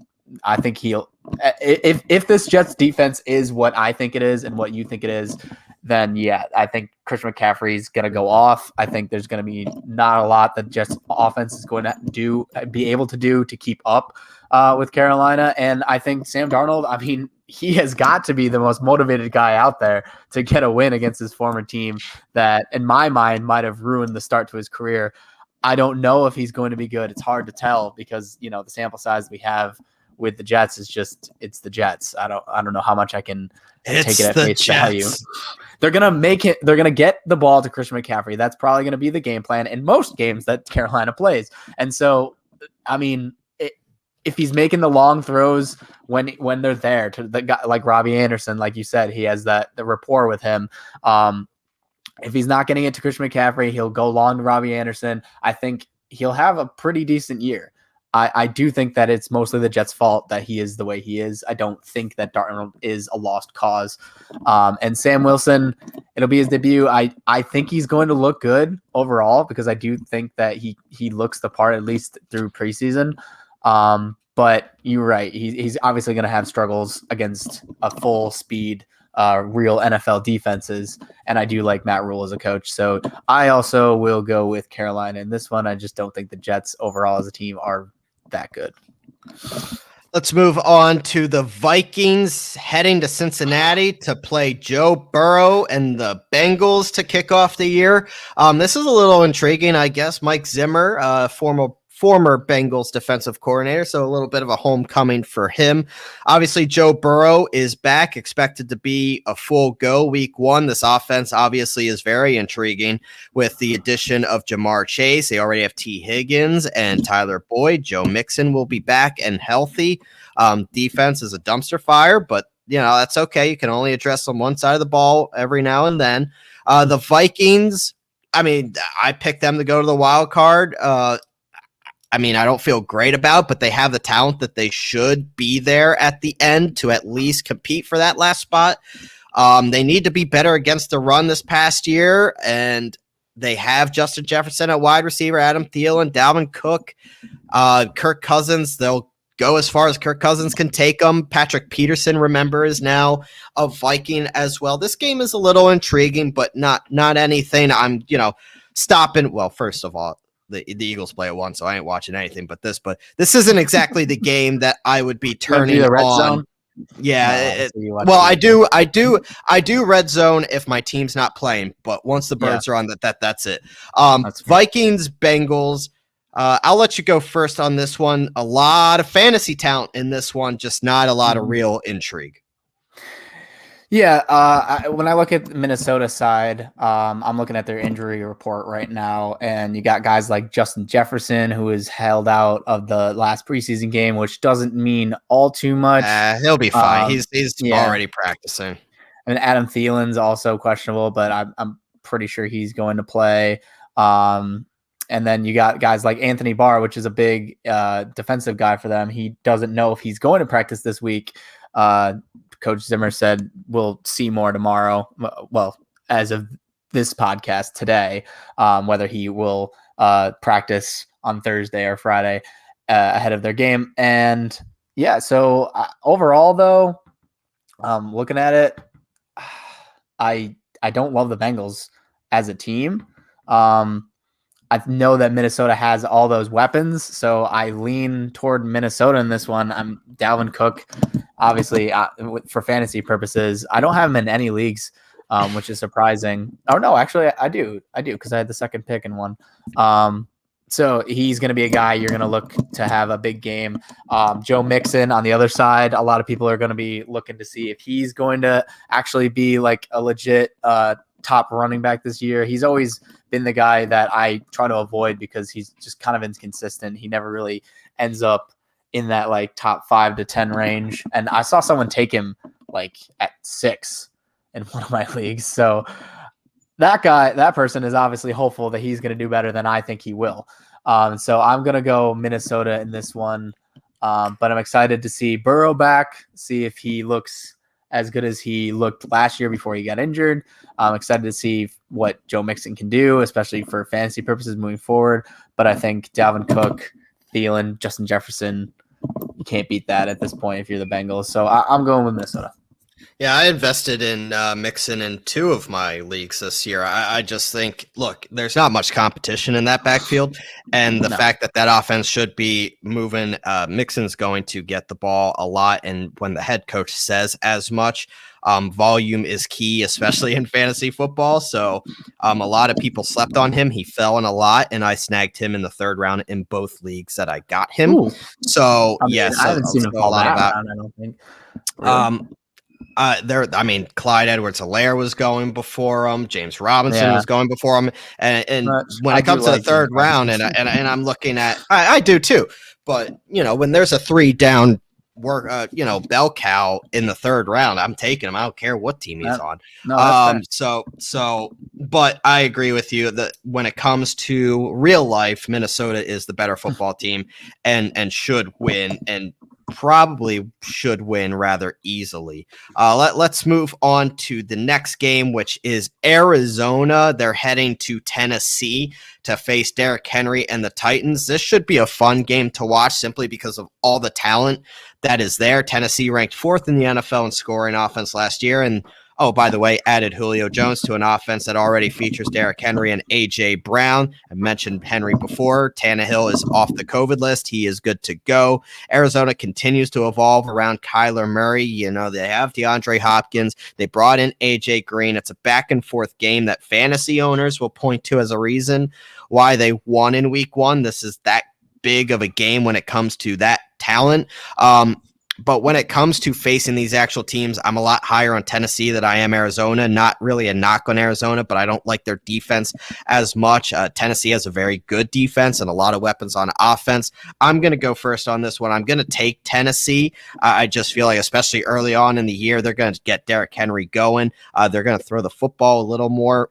I think if this Jets defense is what I think it is and what you think it is, then yeah, I think Christian McCaffrey is going to go off. I think there's going to be not a lot that Jets offense is going to be able to do to keep up with Carolina. And I think Sam Darnold, I mean, he has got to be the most motivated guy out there to get a win against his former team that, in my mind, might have ruined the start to his career. I don't know if he's going to be good. It's hard to tell because, the sample size we have with the Jets is just, it's the Jets. I don't know how much I can take it at face value. They're going to get the ball to Christian McCaffrey. That's probably going to be the game plan in most games that Carolina plays. And so, I mean, if he's making the long throws when they're there to the guy like Robbie Anderson, like you said, he has the rapport with him. If he's not getting it to Christian McCaffrey, he'll go long to Robbie Anderson. I think he'll have a pretty decent year. I do think that it's mostly the Jets' fault that he is the way he is. I don't think that Darnold is a lost cause. And Sam Wilson, it'll be his debut. I think he's going to look good overall because I do think that he looks the part, at least through preseason. But you're right. He's obviously going to have struggles against a full speed, real NFL defenses. And I do like Matt Rule as a coach. So I also will go with Carolina in this one. I just don't think the Jets overall as a team are that good. Let's move on to the Vikings heading to Cincinnati to play Joe Burrow and the Bengals to kick off the year. This is a little intriguing, I guess. Mike Zimmer, former Bengals defensive coordinator, so a little bit of a homecoming for him. Obviously, Joe Burrow is back, expected to be a full go week one. This offense obviously is very intriguing with the addition of Jamar Chase. They already have T. Higgins and Tyler Boyd. Joe Mixon will be back and healthy. Defense is a dumpster fire, but that's okay. You can only address on one side of the ball every now and then. The Vikings, I mean, I picked them to go to the wild card. I don't feel great about, but they have the talent that they should be there at the end to at least compete for that last spot. They need to be better against the run this past year, and they have Justin Jefferson at wide receiver, Adam Thielen, Dalvin Cook, Kirk Cousins. They'll go as far as Kirk Cousins can take them. Patrick Peterson, remember, is now a Viking as well. This game is a little intriguing, but not anything I'm, stopping. Well, first of all, the Eagles play at 1, so I ain't watching anything but this. But this isn't exactly the game that I would be turning the red on. Zone? Yeah, I do red zone if my team's not playing, but once the birds are on, that's it. Vikings, Bengals. I'll let you go first on this one. A lot of fantasy talent in this one, just not a lot of real intrigue. Yeah, when I look at the Minnesota side, I'm looking at their injury report right now, and you got guys like Justin Jefferson, who is held out of the last preseason game, which doesn't mean all too much. He'll be fine. He's already practicing. And Adam Thielen's also questionable, but I'm pretty sure he's going to play. And then you got guys like Anthony Barr, which is a big defensive guy for them. He doesn't know if he's going to practice this week. Coach Zimmer said we'll see more tomorrow. Well, as of this podcast today, whether he will practice on Thursday or Friday ahead of their game. And yeah, so overall, though, looking at it, I don't love the Bengals as a team. I know that Minnesota has all those weapons, so I lean toward Minnesota in this one. I'm Dalvin Cook, obviously, for fantasy purposes. I don't have him in any leagues, which is surprising. Oh, no, actually, I do because I had the second pick in one. So he's going to be a guy you're going to look to have a big game. Joe Mixon on the other side, a lot of people are going to be looking to see if he's going to actually be like a legit top running back this year. He's always been the guy that I try to avoid because he's just kind of inconsistent. He never really ends up in that like top 5 to 10 range. And I saw someone take him like at 6 in one of my leagues. So that person is obviously hopeful that he's going to do better than I think he will. So I'm going to go Minnesota in this one. But I'm excited to see Burrow back, see if he looks as good as he looked last year before he got injured. I'm excited to see what Joe Mixon can do, especially for fantasy purposes moving forward. But I think Dalvin Cook, Thielen, Justin Jefferson, you can't beat that at this point if you're the Bengals. So I'm going with Minnesota. Yeah, I invested in Mixon in 2 of my leagues this year. I just think, look, there's not much competition in that backfield, and the fact that offense should be moving, Mixon's going to get the ball a lot, and when the head coach says as much, volume is key, especially in fantasy football. So a lot of people slept on him. He fell in a lot, and I snagged him in the 3rd round in both leagues that I got him. Ooh. So, I haven't seen him fall that round, I don't think. Really? Clyde Edwards-Helaire was going before him. James Robinson was going before him. And when it comes to the 3rd round, and I'm looking at, I do too. But when there's a 3 down bell cow in the 3rd round, I'm taking him. I don't care what team he's on. But I agree with you that when it comes to real life, Minnesota is the better football team and should win, and probably should win rather easily. Let's move on to the next game, which is Arizona. They're heading to Tennessee to face Derrick Henry and the Titans. This should be a fun game to watch simply because of all the talent that is there. Tennessee ranked 4th in the NFL in scoring offense last year, and oh, by the way, added Julio Jones to an offense that already features Derrick Henry and A.J. Brown. I mentioned Henry before. Tannehill is off the COVID list. He is good to go. Arizona continues to evolve around Kyler Murray. They have DeAndre Hopkins. They brought in A.J. Green. It's a back-and-forth game that fantasy owners will point to as a reason why they won in week 1. This is that big of a game when it comes to that talent. But when it comes to facing these actual teams, I'm a lot higher on Tennessee than I am Arizona. Not really a knock on Arizona, but I don't like their defense as much. Tennessee has a very good defense and a lot of weapons on offense. I'm going to go first on this one. I'm going to take Tennessee. I just feel like, especially early on in the year, they're going to get Derrick Henry going. They're going to throw the football a little more.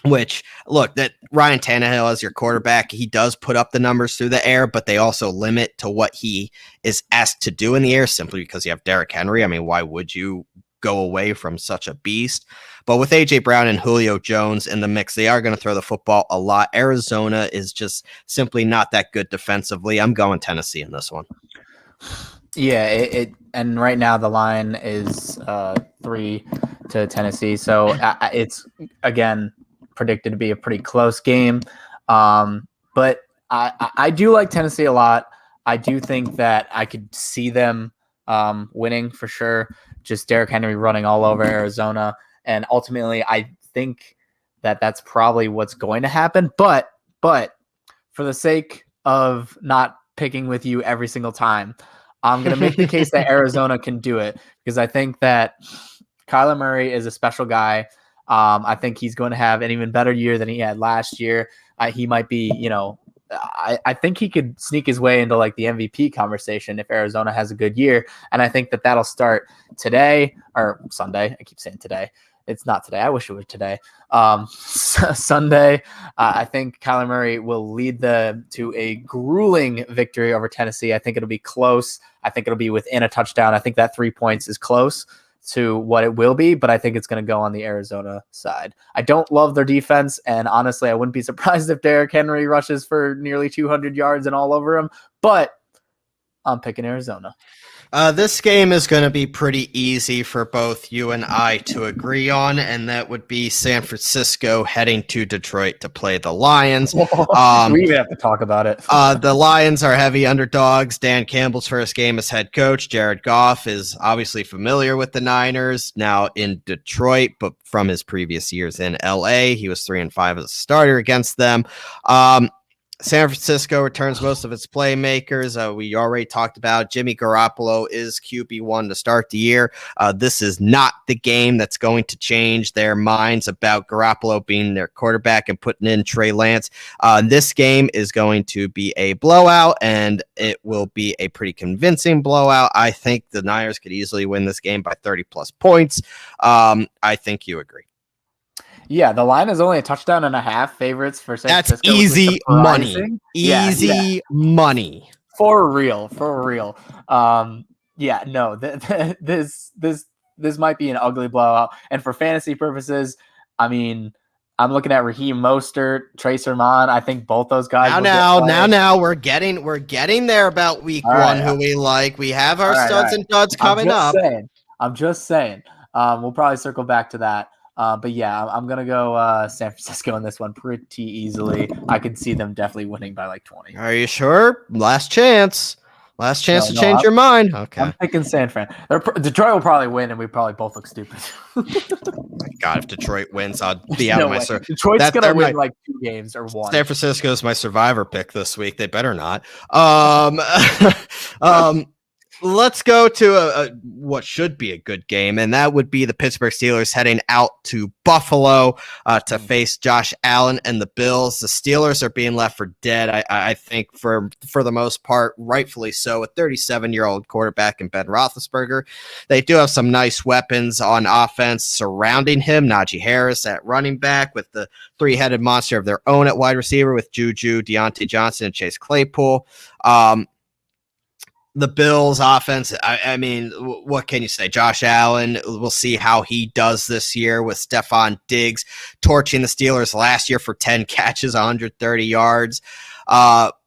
Which, look, that Ryan Tannehill as your quarterback, he does put up the numbers through the air, but they also limit to what he is asked to do in the air simply because you have Derrick Henry. I mean, why would you go away from such a beast? But with A.J. Brown and Julio Jones in the mix, they are going to throw the football a lot. Arizona is just simply not that good defensively. I'm going Tennessee in this one. Yeah, and right now the line is 3 to Tennessee. So it's, again, predicted to be a pretty close game. But I do like Tennessee a lot. I do think that I could see them winning for sure. Just Derrick Henry running all over Arizona. And ultimately, I think that that's probably what's going to happen. But for the sake of not picking with you every single time, I'm going to make the case that Arizona can do it because I think that Kyler Murray is a special guy. I think he's going to have an even better year than he had last year. He might be, I think he could sneak his way into like the MVP conversation if Arizona has a good year. And I think that that'll start today or Sunday. I keep saying today. It's not today. I wish it was today. Sunday, I think Kyler Murray will lead them to a grueling victory over Tennessee. I think it'll be close. I think it'll be within a touchdown. I think that 3 points is close to what it will be, but I think it's going to go on the Arizona side. I don't love their defense, and honestly, I wouldn't be surprised if Derrick Henry rushes for nearly 200 yards and all over him, but I'm picking Arizona. This game is going to be pretty easy for both you and I to agree on, and that would be San Francisco heading to Detroit to play the Lions. We even have to talk about it. The Lions are heavy underdogs. Dan Campbell's first game as head coach. Jared Goff is obviously familiar with the Niners, now in Detroit, but from his previous years in LA, he was 3-5 as a starter against them. San Francisco returns most of its playmakers. We already talked about Jimmy Garoppolo is QB1 to start the year. This is not the game that's going to change their minds about Garoppolo being their quarterback and putting in Trey Lance. This game is going to be a blowout, and it will be a pretty convincing blowout. I think the Niners could easily win this game by 30-plus points. I think you agree. Yeah, the line is only a touchdown and a half favorites for San That's Francisco. easy money. Easy money. For real. Yeah, no, this might be an ugly blowout. And for fantasy purposes, I mean, I'm looking at Raheem Mostert, Trey Sermon. I think both those guys. Now we're getting there about week one. Who we like. We have our studs and duds coming up. I'm just saying. We'll probably circle back to that. But yeah, I'm going to go San Francisco in this one pretty easily. I could see them definitely winning by like 20. Are you sure? Last chance to change your mind. Okay. I'm picking San Fran. Detroit will probably win, and we probably both look stupid. God, if Detroit wins, I'll be out of my survivor. Detroit's going to win like 2 games or 1. San Francisco is my survivor pick this week. They better not. Let's go to what should be a good game, and that would be the Pittsburgh Steelers heading out to Buffalo to face Josh Allen and the Bills. The Steelers are being left for dead, I think, for the most part, rightfully so, a 37-year-old quarterback in Ben Roethlisberger. They do have some nice weapons on offense surrounding him. Najee Harris at running back with the 3-headed monster of their own at wide receiver with Juju, Deontay Johnson, and Chase Claypool. The Bills offense, I mean, what can you say? Josh Allen, we'll see how he does this year with Stephon Diggs torching the Steelers last year for 10 catches, 130 yards.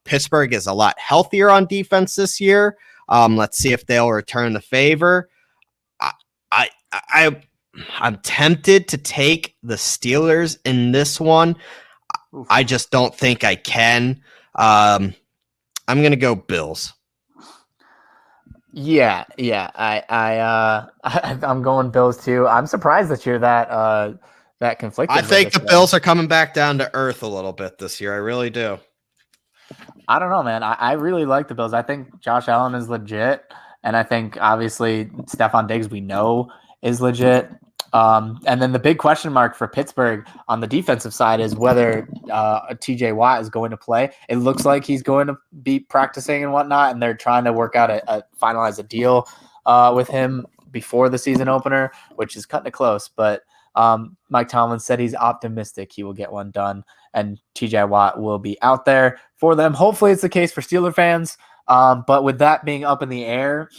Pittsburgh is a lot healthier on defense this year. Let's see if they'll return the favor. I'm tempted to take the Steelers in this one. I just don't think I can. I'm going to go Bills. Yeah. I'm going Bills too. I'm surprised that you're that conflicted. I think the Bills are coming back down to earth a little bit this year. I really do. I don't know, man. I really like the Bills. I think Josh Allen is legit, and I think obviously Stephon Diggs we know is legit. And then the big question mark for Pittsburgh on the defensive side is whether TJ Watt is going to play. It looks like he's going to be practicing and whatnot, and they're trying to work out finalize a deal with him before the season opener, which is cutting it close. But Mike Tomlin said he's optimistic he will get one done, and TJ Watt will be out there for them. Hopefully it's the case for Steeler fans. But with that being up in the air,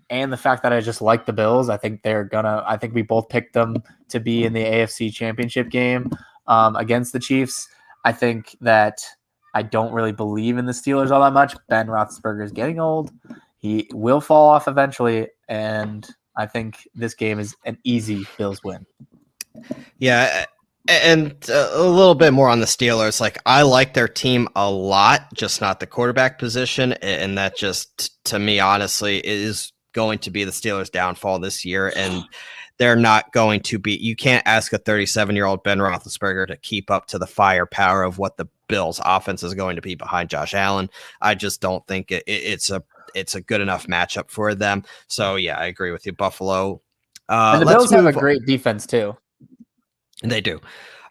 and the fact that I just like the Bills, I think we both picked them to be in the AFC Championship game against the Chiefs. I think that I don't really believe in the Steelers all that much. Ben Roethlisberger is getting old. He will fall off eventually, and I think this game is an easy Bills win. Yeah, and a little bit more on the Steelers. Like, I like their team a lot, just not the quarterback position, and that just, to me, honestly, is going to be the Steelers' downfall this year, and they're not going to be. You can't ask a 37-year-old Ben Roethlisberger to keep up to the firepower of what the Bills' offense is going to be behind Josh Allen. I just don't think it's a good enough matchup for them. So yeah, I agree with you, Buffalo. And the Bills have a great defense too. They do.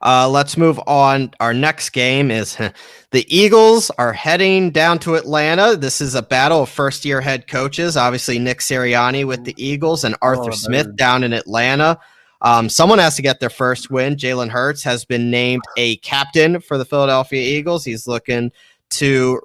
Let's move on. Our next game is the Eagles are heading down to Atlanta. This is a battle of first-year head coaches. Obviously, Nick Sirianni with the Eagles and Arthur Smith down in Atlanta. Someone has to get their first win. Jalen Hurts has been named a captain for the Philadelphia Eagles. He's looking to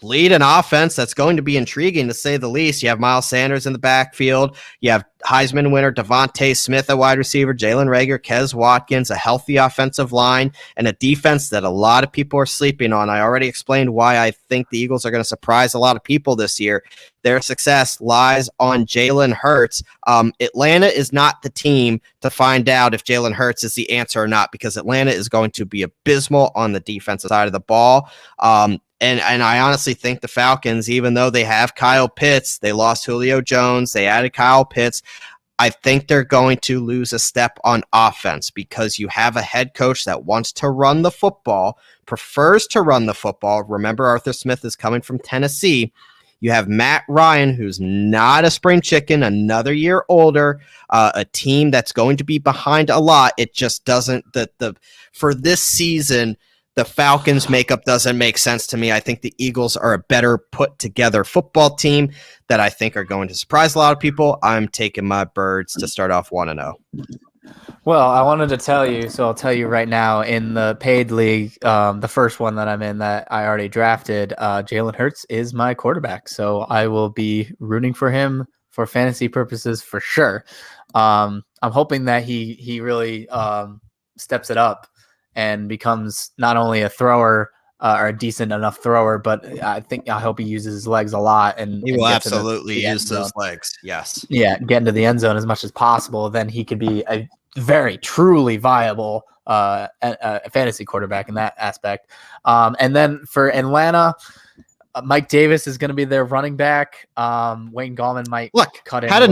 lead an offense that's going to be intriguing, to say the least. You have Miles Sanders in the backfield. You have Heisman winner Devontae Smith at wide receiver, Jalen Reagor, Kez Watkins, a healthy offensive line, and a defense that a lot of people are sleeping on. I already explained why I think the Eagles are going to surprise a lot of people this year. Their success lies on Jalen Hurts. Atlanta is not the team to find out if Jalen Hurts is the answer or not, because Atlanta is going to be abysmal on the defensive side of the ball. And I honestly think the Falcons, even though they have Kyle Pitts, they lost Julio Jones, they added Kyle Pitts, I think they're going to lose a step on offense, because you have a head coach that wants to run the football, prefers to run the football. Remember, Arthur Smith is coming from Tennessee. You have Matt Ryan, who's not a spring chicken, another year older, a team that's going to be behind a lot. It just doesn't, for this season, the Falcons makeup doesn't make sense to me. I think the Eagles are a better put together football team that I think are going to surprise a lot of people. I'm taking my Birds to start off 1-0. Well, I wanted to tell you, so I'll tell you right now, in the paid league, the first one that I'm in that I already drafted, Jalen Hurts is my quarterback. So I will be rooting for him for fantasy purposes for sure. I'm hoping that he really steps it up and becomes not only a thrower or a decent enough thrower, but I hope he uses his legs a lot. And He will get absolutely to the use those legs. Yes. Yeah, get into the end zone as much as possible. Then he could be a very truly viable fantasy quarterback in that aspect. And then for Atlanta, Mike Davis is going to be their running back. Wayne Gallman might cut in. Had a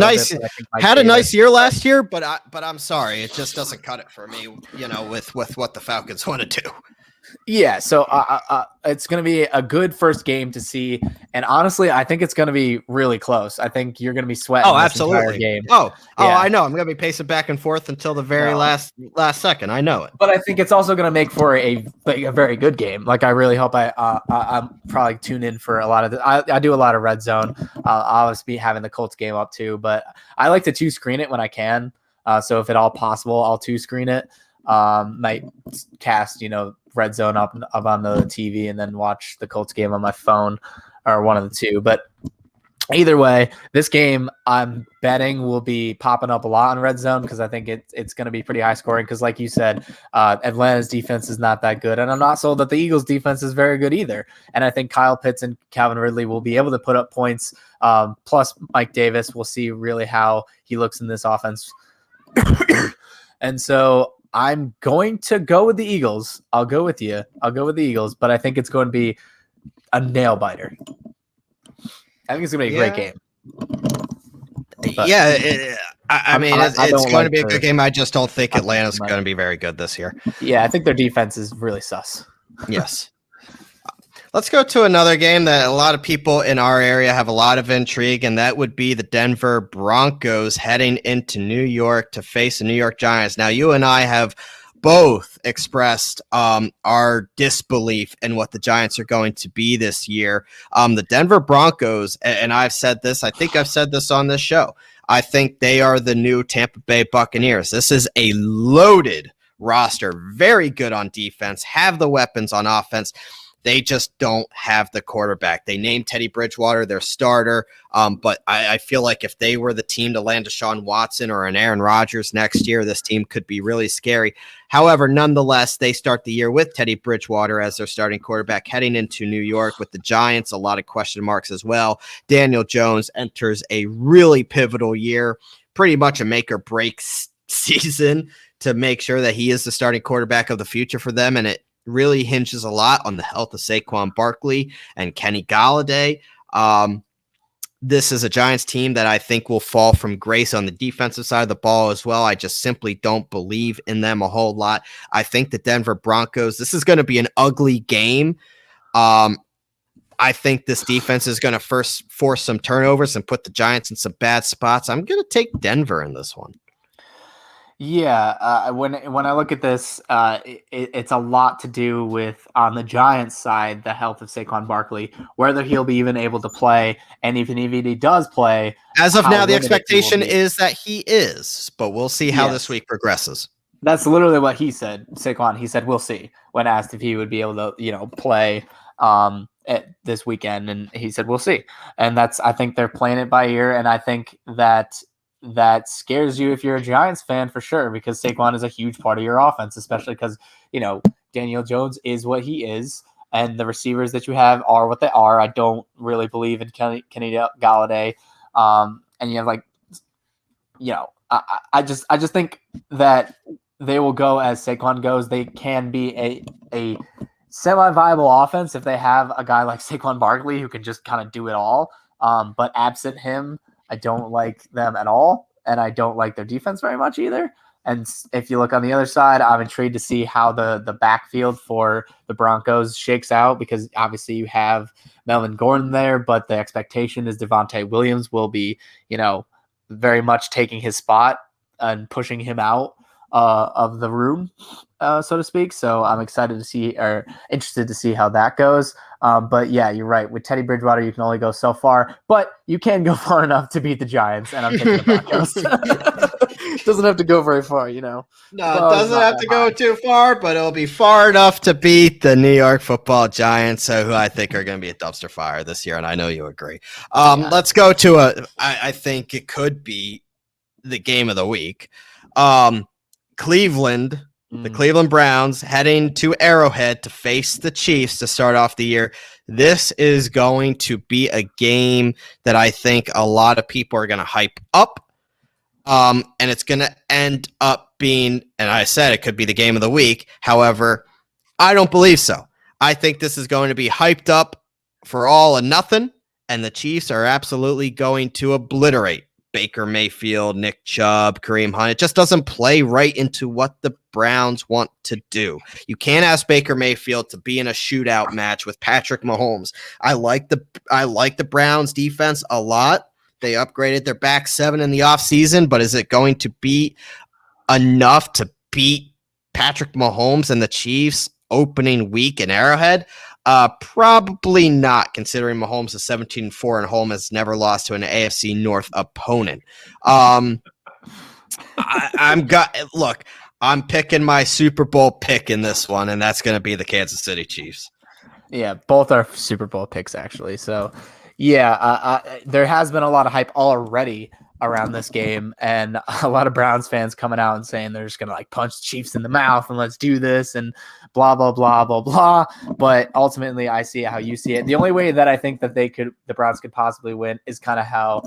nice year last year, but I'm sorry, it just doesn't cut it for me. With what the Falcons want to do. Yeah, so it's going to be a good first game to see, and honestly, I think it's going to be really close. I think you're going to be sweating. Oh, absolutely. This game. Yeah. I know. I'm going to be pacing back and forth until the very last second. I know it. But I think it's also going to make for a very good game. Like, I really hope I'm probably tune in for a lot of I do a lot of red zone. I'll always be having the Colts game up too, but I like to two screen it when I can. So if at all possible, I'll two screen it. Might cast red zone up on the TV and then watch the Colts game on my phone, or one of the two. But either way, this game I'm betting will be popping up a lot on red zone, because I think it's going to be pretty high scoring, because like you said, Atlanta's defense is not that good, and I'm not sold that the Eagles defense is very good either. And I think Kyle Pitts and Calvin Ridley will be able to put up points, plus Mike Davis. We'll see really how he looks in this offense. And so I'm going to go with the Eagles. I'll go with you. I'll go with the Eagles, but I think it's going to be a nail biter. I think it's going to be a great game. But, I mean, it's going to be a good game. I just don't think Atlanta's going to be very good this year. Yeah, I think their defense is really sus. Yes. Let's go to another game that a lot of people in our area have a lot of intrigue, and that would be the Denver Broncos heading into New York to face the New York Giants. Now, you and I have both expressed our disbelief in what the Giants are going to be this year. The Denver Broncos, and I've said this, I think I've said this on this show, I think they are the new Tampa Bay Buccaneers. This is a loaded roster, very good on defense, have the weapons on offense. They just don't have the quarterback. They named Teddy Bridgewater their starter, but I feel like if they were the team to land Deshaun Watson or an Aaron Rodgers next year, this team could be really scary. However, nonetheless, they start the year with Teddy Bridgewater as their starting quarterback, heading into New York with the Giants. A lot of question marks as well. Daniel Jones enters a really pivotal year, pretty much a make or break season to make sure that he is the starting quarterback of the future for them, and it really hinges a lot on the health of Saquon Barkley and Kenny Golladay. This is a Giants team that I think will fall from grace on the defensive side of the ball as well. I just simply don't believe in them a whole lot. I think the Denver Broncos, this is going to be an ugly game. I think this defense is going to first force some turnovers and put the Giants in some bad spots. I'm going to take Denver in this one. Yeah, when I look at this, it's a lot to do with, on the Giants side, the health of Saquon Barkley, whether he'll be even able to play, and even if he does play. As of now, the expectation is that he is, but we'll see how this week progresses. That's literally what he said, Saquon. He said, we'll see, when asked if he would be able to, play. this weekend, and he said we'll see. And I think they're playing it by ear, and I think that scares you if you're a Giants fan for sure, because Saquon is a huge part of your offense, especially because Daniel Jones is what he is, and the receivers that you have are what they are. I don't really believe in Kenny Galladay, and you have I just think that they will go as Saquon goes. They can be a semi-viable offense if they have a guy like Saquon Barkley who can just kind of do it all. But absent him, I don't like them at all, and I don't like their defense very much either. And if you look on the other side, I'm intrigued to see how the backfield for the Broncos shakes out, because obviously you have Melvin Gordon there, but the expectation is Devontae Williams will be, very much taking his spot and pushing him out of the room, so to speak. So I'm excited to see, or interested to see how that goes. But yeah, you're right. With Teddy Bridgewater, you can only go so far, but you can go far enough to beat the Giants, and I'm taking the Broncos. Doesn't have to go very far, No, it doesn't have to go too far, but it'll be far enough to beat the New York Football Giants, who I think are going to be a dumpster fire this year, and I know you agree. Let's go to I think it could be the game of the week. Cleveland, the Cleveland Browns, heading to Arrowhead to face the Chiefs to start off the year. This is going to be a game that I think a lot of people are going to hype up. And it's going to end up being, and I said it could be the game of the week. However, I don't believe so. I think this is going to be hyped up for all and nothing, and the Chiefs are absolutely going to obliterate Baker Mayfield, Nick Chubb, Kareem Hunt. It just doesn't play right into what the Browns want to do. You can't ask Baker Mayfield to be in a shootout match with Patrick Mahomes. I like the Browns defense a lot. They upgraded their back seven in the offseason, but is it going to be enough to beat Patrick Mahomes and the Chiefs opening week in Arrowhead? Probably not, considering Mahomes is 17-4 and home has never lost to an AFC North opponent. I'm picking my Super Bowl pick in this one, and that's going to be the Kansas City Chiefs. Yeah, both are Super Bowl picks, actually. So, yeah, there has been a lot of hype already around this game, and a lot of Browns fans coming out and saying they're just going to punch the Chiefs in the mouth and let's do this and blah, blah, blah, blah, blah. But ultimately, I see it how you see it. The only way that I think that the Browns could possibly win is kind of how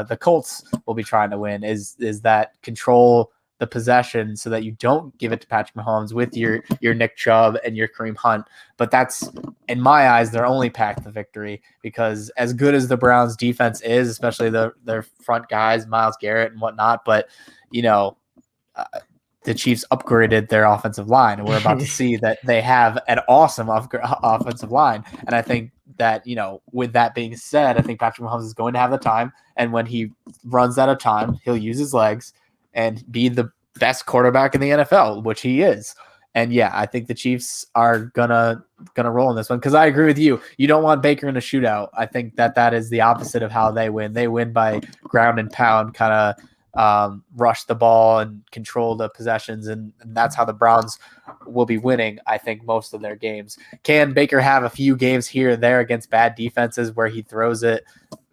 the Colts will be trying to win, is that control the possession so that you don't give it to Patrick Mahomes with your Nick Chubb and your Kareem Hunt. But that's, in my eyes, their only path to victory, because as good as the Browns defense is, especially their front guys, Myles Garrett and whatnot, but the Chiefs upgraded their offensive line, and we're about to see that they have an awesome offensive line. And I think that, with that being said, I think Patrick Mahomes is going to have the time, and when he runs out of time, he'll use his legs and be the best quarterback in the NFL, which he is. And yeah, I think the Chiefs are gonna roll in this one, because I agree with you. You don't want Baker in a shootout. I think that is the opposite of how they win. They win by ground and pound, kind of rush the ball and control the possessions, and that's how the Browns will be winning, I think, most of their games. Can Baker have a few games here and there against bad defenses where he throws it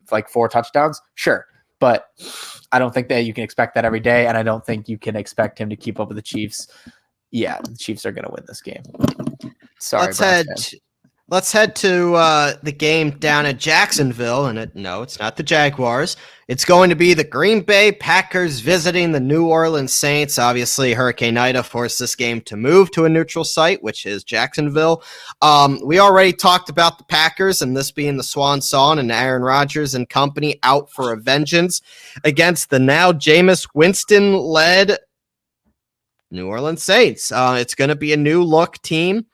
like 4 touchdowns? Sure. But I don't think that you can expect that every day, and I don't think you can expect him to keep up with the Chiefs. Yeah, the Chiefs are going to win this game. Sorry, let's head to the game down at Jacksonville, and no, it's not the Jaguars. It's going to be the Green Bay Packers visiting the New Orleans Saints. Obviously, Hurricane Ida forced this game to move to a neutral site, which is Jacksonville. We already talked about the Packers, and this being the swan song, and Aaron Rodgers and company out for a vengeance against the now Jameis Winston-led New Orleans Saints. It's going to be a new look team.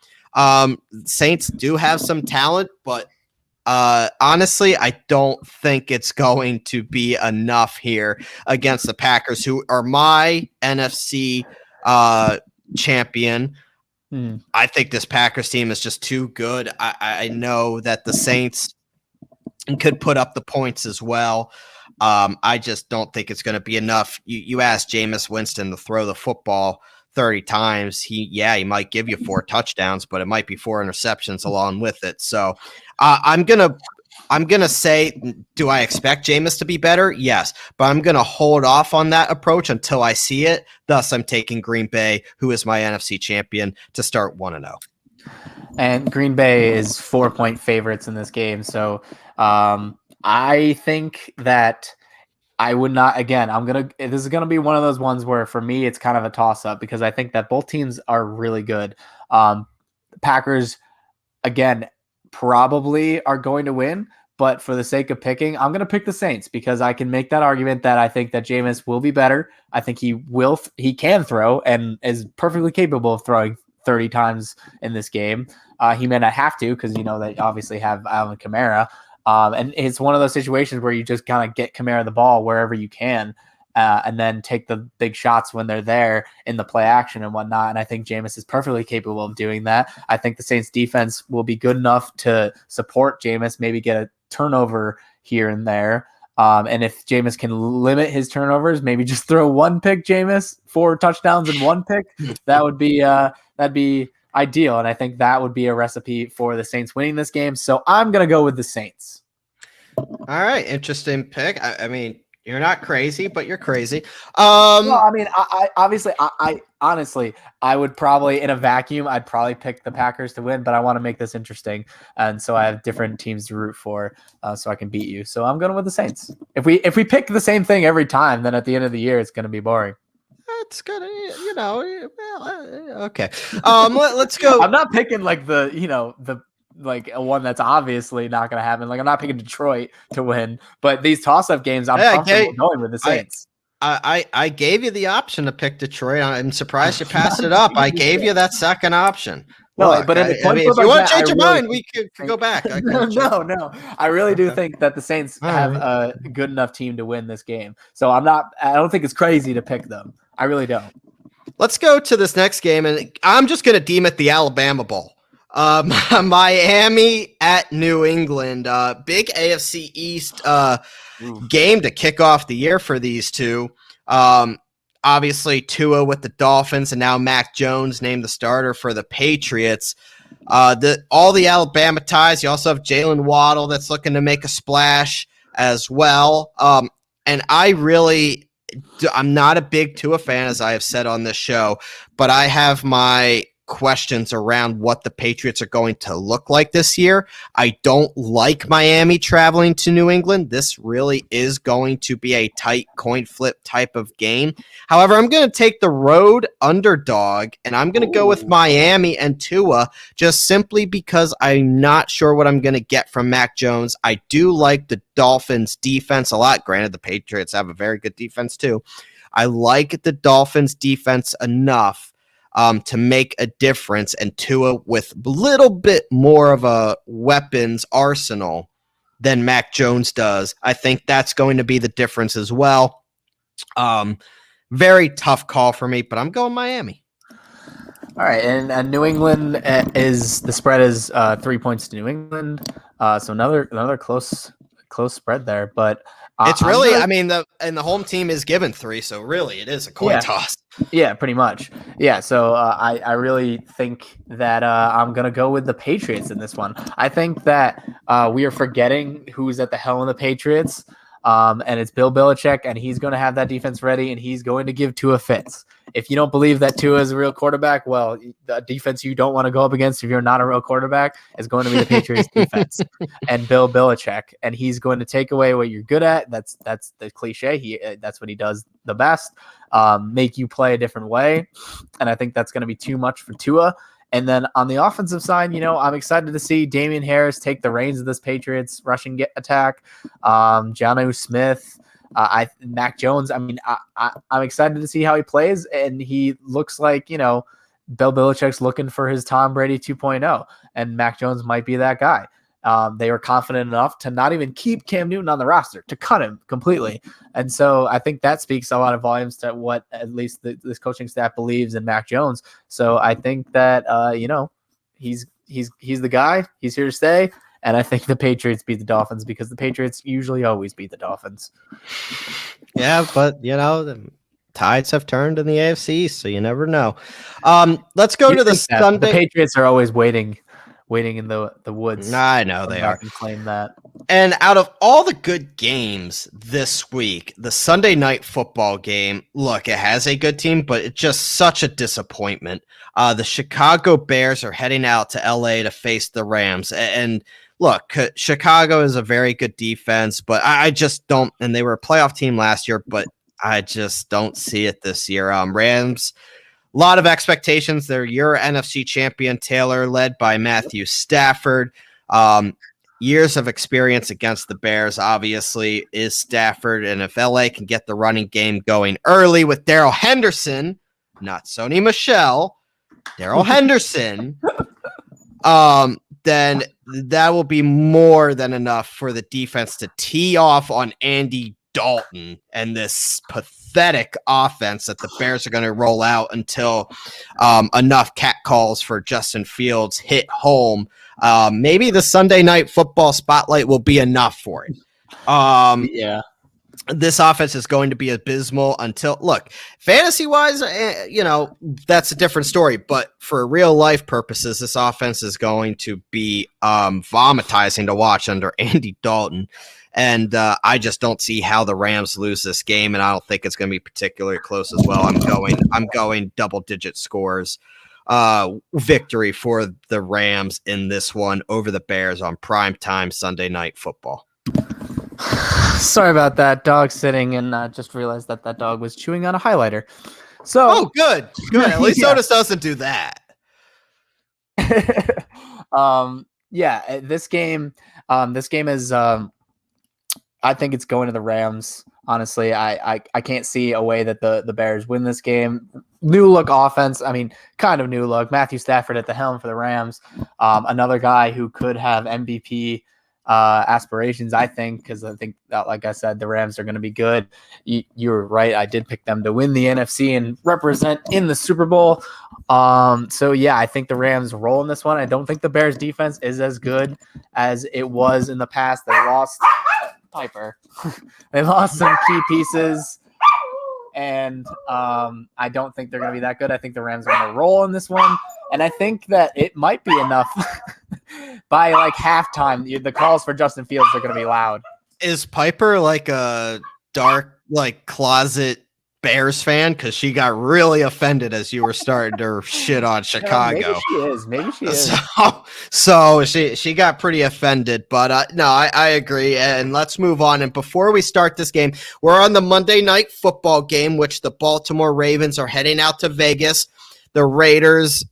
Saints do have some talent, but honestly, I don't think it's going to be enough here against the Packers, who are my NFC champion. I think this Packers team is just too good. I know that the Saints could put up the points as well. I just don't think it's going to be enough. You asked Jameis Winston to throw the football 30 times, he might give you 4 touchdowns, but it might be 4 interceptions along with it. So I'm gonna say, do I expect Jameis to be better? Yes, but I'm gonna hold off on that approach until I see it. Thus, I'm taking Green Bay, who is my NFC champion, to start 1-0. And Green Bay is 4-point favorites in this game. So I think that I would not, again, this is going to be one of those ones where for me, it's kind of a toss up because I think that both teams are really good. The Packers, again, probably are going to win, but for the sake of picking, I'm going to pick the Saints because I can make that argument that I think that Jameis will be better. I think he can throw and is perfectly capable of throwing 30 times in this game. He may not have to because, they obviously have Alvin Kamara. And it's one of those situations where you just kind of get Kamara the ball wherever you can and then take the big shots when they're there in the play action and whatnot. And I think Jameis is perfectly capable of doing that. I think the Saints defense will be good enough to support Jameis, maybe get a turnover here and there. And if Jameis can limit his turnovers, maybe just throw one pick, Jameis, 4 touchdowns and 1 pick. That would be that'd be ideal. And I think that would be a recipe for the Saints winning this game. So I'm going to go with the Saints. All right. Interesting pick. I mean, you're not crazy, but you're crazy. No, I mean, I honestly, I would probably, in a vacuum, I'd probably pick the Packers to win, but I want to make this interesting. And so I have different teams to root for so I can beat you. So I'm going with the Saints. If we pick the same thing every time, then at the end of the year, it's going to be boring. It's gonna, okay. Let's go. I'm not picking like the one that's obviously not going to happen. Like I'm not picking Detroit to win, but these toss-up games, I'm comfortable going with the Saints. I gave you the option to pick Detroit. I'm surprised you passed it up. I gave you that second option. No, look, but if you want to change your mind, we could go back. No. I really do think that the Saints have a good enough team to win this game. So I don't think it's crazy to pick them. I really don't. Let's go to this next game, and I'm just going to deem it the Alabama Bowl. Miami at New England. Big AFC East game to kick off the year for these two. Obviously, Tua with the Dolphins, and now Mac Jones named the starter for the Patriots. All the Alabama ties. You also have Jalen Waddle that's looking to make a splash as well. And I'm not a big Tua fan, as I have said on this show, but I have my questions around what the Patriots are going to look like this year. I don't like Miami traveling to New England. This really is going to be a tight coin flip type of game. However, I'm going to take the road underdog, and I'm going to go with Miami and Tua just simply because I'm not sure what I'm going to get from Mac Jones. I do like the Dolphins defense a lot. Granted, the Patriots have a very good defense too. I like the Dolphins defense enough to make a difference, and Tua with a little bit more of a weapons arsenal than Mac Jones does. I think that's going to be the difference as well. Very tough call for me, but I'm going Miami. All right, and New England the spread is 3 points to New England. So another close spread there, but it's really, the home team is given 3, so really it is a coin toss. Yeah, pretty much. Yeah, so I really think that I'm going to go with the Patriots in this one. I think that we are forgetting who's at the helm of the Patriots, and it's Bill Belichick, and he's going to have that defense ready, and he's going to give Tua fits. If you don't believe that Tua is a real quarterback, well, the defense you don't want to go up against if you're not a real quarterback is going to be the Patriots defense and Bill Belichick, and he's going to take away what you're good at. That's the cliche. That's what he does the best. Make you play a different way, and I think that's going to be too much for Tua. And then on the offensive side, I'm excited to see Damian Harris take the reins of this Patriots rushing attack. Jonnu Smith. Mac Jones, I'm excited to see how he plays, and he looks like, Bill Belichick's looking for his Tom Brady 2.0, and Mac Jones might be that guy. They were confident enough to not even keep Cam Newton on the roster, to cut him completely. And so I think that speaks a lot of volumes to what at least this coaching staff believes in Mac Jones. So I think that, he's the guy. He's here to stay. And I think the Patriots beat the Dolphins because the Patriots usually always beat the Dolphins. Yeah, but, the tides have turned in the AFC East, so you never know. Let's go to the Sunday. The Patriots are always waiting in the woods. I know they are. And claim that. And out of all the good games this week, the Sunday night football game, look, it has a good team, but it's just such a disappointment. The Chicago Bears are heading out to LA to face the Rams. And look, Chicago is a very good defense, but I just don't, and they were a playoff team last year, but I just don't see it this year. Rams, a lot of expectations. They're your NFC champion, Taylor, led by Matthew Stafford. Years of experience against the Bears, obviously, is Stafford. And if LA can get the running game going early with Darrell Henderson, not Sony Michel, Darrell Henderson, then that will be more than enough for the defense to tee off on Andy Dalton and this pathetic offense that the Bears are going to roll out until enough catcalls for Justin Fields hit home. Maybe the Sunday night football spotlight will be enough for it. Yeah. This offense is going to be abysmal until, look, fantasy-wise, that's a different story. But for real-life purposes, this offense is going to be vomitizing to watch under Andy Dalton. And I just don't see how the Rams lose this game, and I don't think it's going to be particularly close as well. I'm going double-digit scores. Victory for the Rams in this one over the Bears on primetime Sunday night football. Sorry about that, dog sitting, and just realized that dog was chewing on a highlighter. So, good. At least Otis doesn't do that. This game is. I think it's going to the Rams. Honestly, I can't see a way that the Bears win this game. New look offense. I mean, kind of new look. Matthew Stafford at the helm for the Rams. Another guy who could have MVP aspirations, I think, because I think that, like I said, the Rams are going to be good. You were right. I did pick them to win the NFC and represent in the Super Bowl. So yeah, I think the Rams roll in this one. I don't think the Bears defense is as good as it was in the past. They lost Piper. They lost some key pieces. And I don't think they're going to be that good. I think the Rams are going to roll in this one. And I think that it might be enough by like halftime. The calls for Justin Fields are going to be loud. Is Piper like a dark, like closet Bears fan? Because she got really offended as you were starting to shit on Chicago. Maybe she is. So she got pretty offended. But no, I agree. And let's move on. And before we start this game, we're on the Monday night football game, which the Baltimore Ravens are heading out to Vegas. The Raiders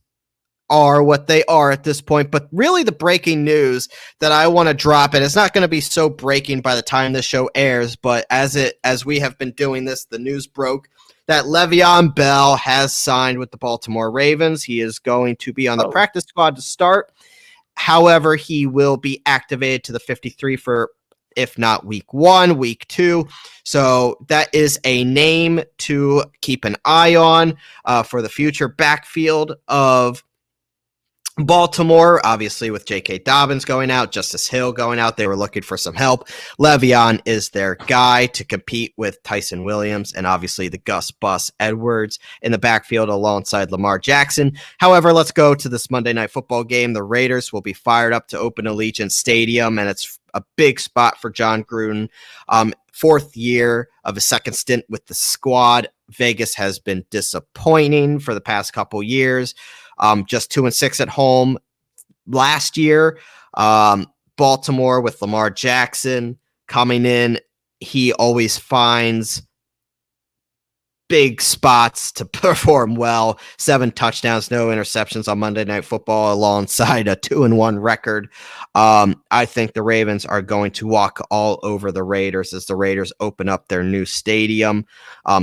are what they are at this point. But really the breaking news that I want to drop, and it's not going to be so breaking by the time this show airs, but as we have been doing this, the news broke that Le'Veon Bell has signed with the Baltimore Ravens. He is going to be on the practice squad to start. However, he will be activated to the 53 for, if not week 1, week 2. So that is a name to keep an eye on for the future backfield of Baltimore. Obviously, with J.K. Dobbins going out, Justice Hill going out, they were looking for some help. Le'Veon is their guy to compete with Tyson Williams and obviously the Gus Bus Edwards in the backfield alongside Lamar Jackson. However, let's go to this Monday night football game. The Raiders will be fired up to open Allegiant Stadium, and it's a big spot for John Gruden. 4th year of a second stint with the squad. Vegas has been disappointing for the past couple years. Just 2-6 at home last year. Baltimore with Lamar Jackson coming in, he always finds big spots to perform well. 7 touchdowns, no interceptions on Monday Night Football alongside a 2-1 record. I think the Ravens are going to walk all over the Raiders as the Raiders open up their new stadium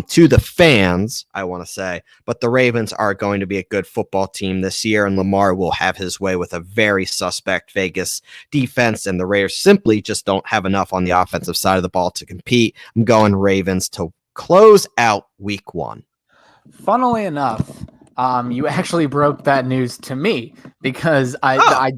to the fans, I want to say. But the Ravens are going to be a good football team this year, and Lamar will have his way with a very suspect Vegas defense, and the Raiders simply just don't have enough on the offensive side of the ball to compete. I'm going Ravens to close out week 1. Funnily enough, you actually broke that news to me because I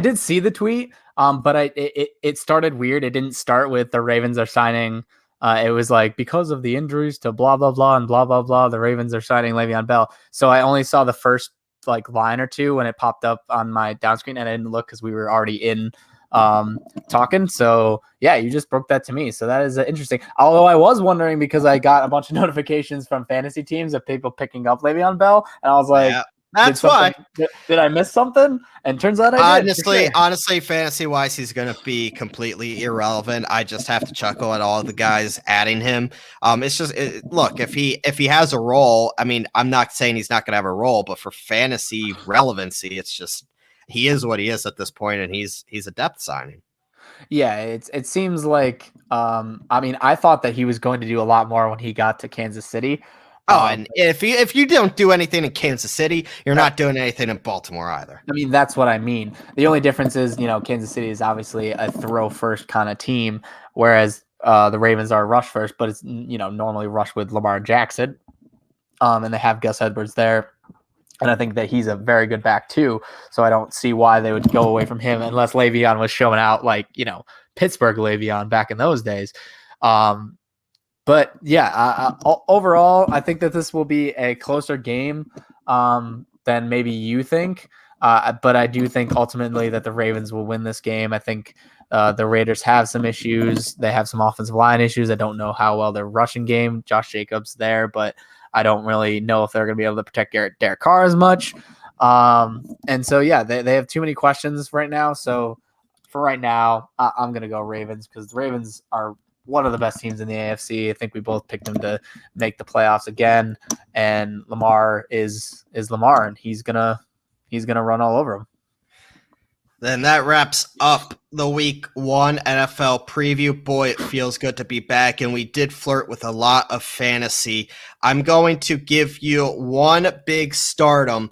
did see the tweet, but it started weird. It didn't start with the Ravens are signing It was like, because of the injuries to blah, blah, blah, and blah, blah, blah, the Ravens are signing Le'Veon Bell. So I only saw the first like line or two when it popped up on my down screen, and I didn't look because we were already in talking. So yeah, you just broke that to me. So that is interesting. Although I was wondering, because I got a bunch of notifications from fantasy teams of people picking up Le'Veon Bell, and I was like, Yeah, that's why. Did I miss something? And turns out I did. Honestly, fantasy wise, he's going to be completely irrelevant. I just have to chuckle at all the guys adding him. It's just look, if he has a role, I mean, I'm not saying he's not going to have a role, but for fantasy relevancy, it's just he is what he is at this point, and he's a depth signing. Yeah, it seems like I mean, I thought that he was going to do a lot more when he got to Kansas City. And if you don't do anything in Kansas City, you're not doing anything in Baltimore either. I mean, that's what I mean. The only difference is, Kansas City is obviously a throw first kind of team, whereas the Ravens are rush first, but it's normally rush with Lamar Jackson, and they have Gus Edwards there. And I think that he's a very good back too. So I don't see why they would go away from him unless Le'Veon was showing out like, Pittsburgh Le'Veon back in those days. But yeah, overall, I think that this will be a closer game than maybe you think. But I do think ultimately that the Ravens will win this game. I think the Raiders have some issues. They have some offensive line issues. I don't know how well their rushing game, Josh Jacobs there, but I don't really know if they're going to be able to protect Derek Carr as much. And so, yeah, they have too many questions right now. So for right now, I'm going to go Ravens, because the Ravens are one of the best teams in the AFC. I think we both picked them to make the playoffs again. And Lamar is Lamar, and he's gonna run all over them. Then that wraps up the week 1 NFL preview. Boy, it feels good to be back, and we did flirt with a lot of fantasy. I'm going to give you one big stardom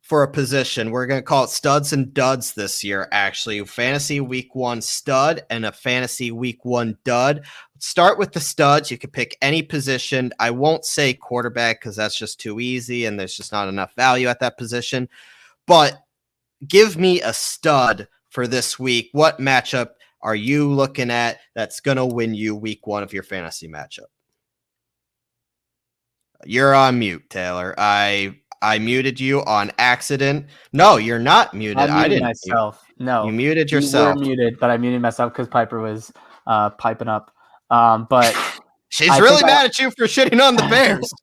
for a position. We're going to call it studs and duds this year, actually. Fantasy week 1 stud and a fantasy week 1 dud. Start with the studs. You can pick any position. I won't say quarterback because that's just too easy and there's just not enough value at that position. But give me a stud for this week. What matchup are you looking at that's going to win you week 1 of your fantasy matchup? You're on mute, Taylor. I muted you on accident. No, you're not muted. I muted myself. No, you muted yourself. You were muted, but I muted myself because Piper was piping up. But she's really mad at you for shitting on the Bears.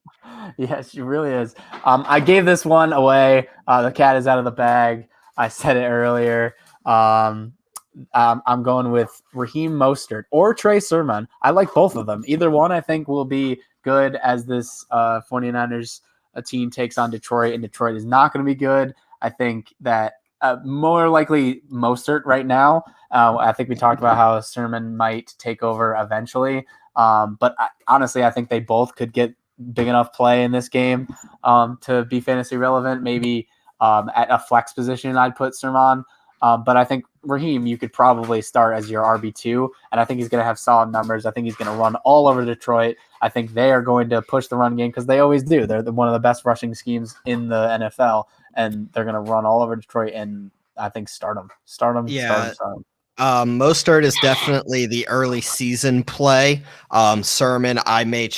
Yeah, she really is. I gave this one away. The cat is out of the bag. I said it earlier. I'm going with Raheem Mostert or Trey Sermon. I like both of them. Either one I think will be good as this 49ers team takes on Detroit, and Detroit is not going to be good. I think that more likely Mostert right now. I think we talked about how Sermon might take over eventually. But honestly, I think they both could get big enough play in this game to be fantasy relevant. Maybe at a flex position, I'd put Sermon. But I think Raheem, you could probably start as your RB2, and I think he's going to have solid numbers. I think he's going to run all over Detroit. I think they are going to push the run game because they always do. They're one of the best rushing schemes in the NFL, and they're going to run all over Detroit, and I think start them. Yeah. Mostert is definitely the early season play. Sermon, I made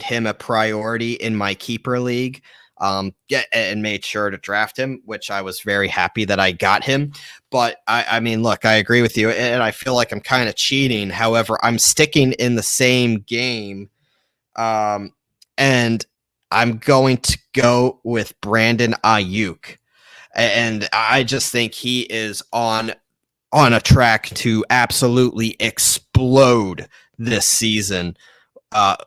him a priority in my keeper league. And made sure to draft him, which I was very happy that I got him. But I mean, look, I agree with you, and I feel like I'm kind of cheating. However, I'm sticking in the same game, and I'm going to go with Brandon Ayuk, and I just think he is on a track to absolutely explode this season.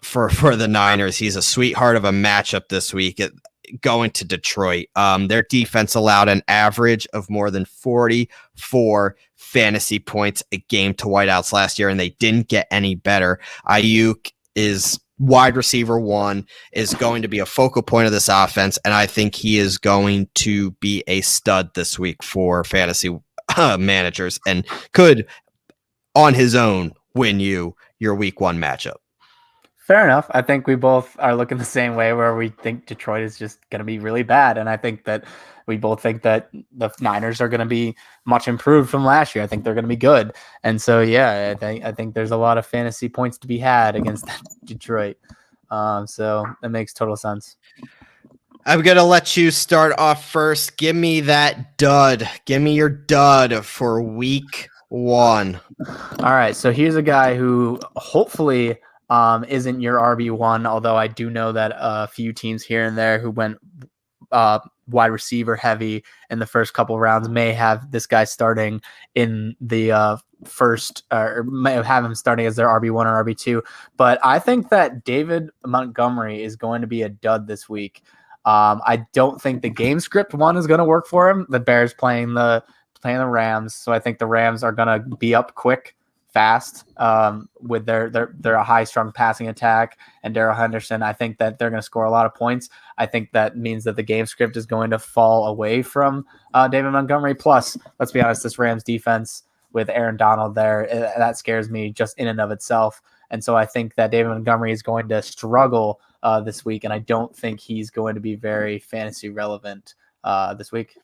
For the Niners, he's a sweetheart of a matchup this week. Going to Detroit. Their defense allowed an average of more than 44 fantasy points a game to wideouts last year, and they didn't get any better. Ayuk is wide receiver 1, is going to be a focal point of this offense, and I think he is going to be a stud this week for fantasy managers and could, on his own, win you your week 1 matchup. Fair enough. I think we both are looking the same way, where we think Detroit is just going to be really bad. And I think that We both think that the Niners are going to be much improved from last year. I think they're going to be good. And so, yeah, I think there's a lot of fantasy points to be had against Detroit. So that makes total sense. I'm going to let you start off first. Give me that dud. Give me your dud for week 1. All right. So here's a guy who hopefully isn't your RB1, although I do know that a few teams here and there who went wide receiver heavy in the first couple rounds may have this guy starting in the first, or may have him starting as their RB1 or RB2. But I think that David Montgomery is going to be a dud this week. I don't think the game script one is going to work for him. The Bears playing the Rams, so I think the Rams are going to be up quick, fast, with their high strung passing attack and Darrell Henderson. I think that they're going to score a lot of points. I think that means that the game script is going to fall away from David Montgomery. Plus, let's be honest, this Rams defense with Aaron Donald there, that scares me just in and of itself. And so I think that David Montgomery is going to struggle this week, and I don't think he's going to be very fantasy relevant this week.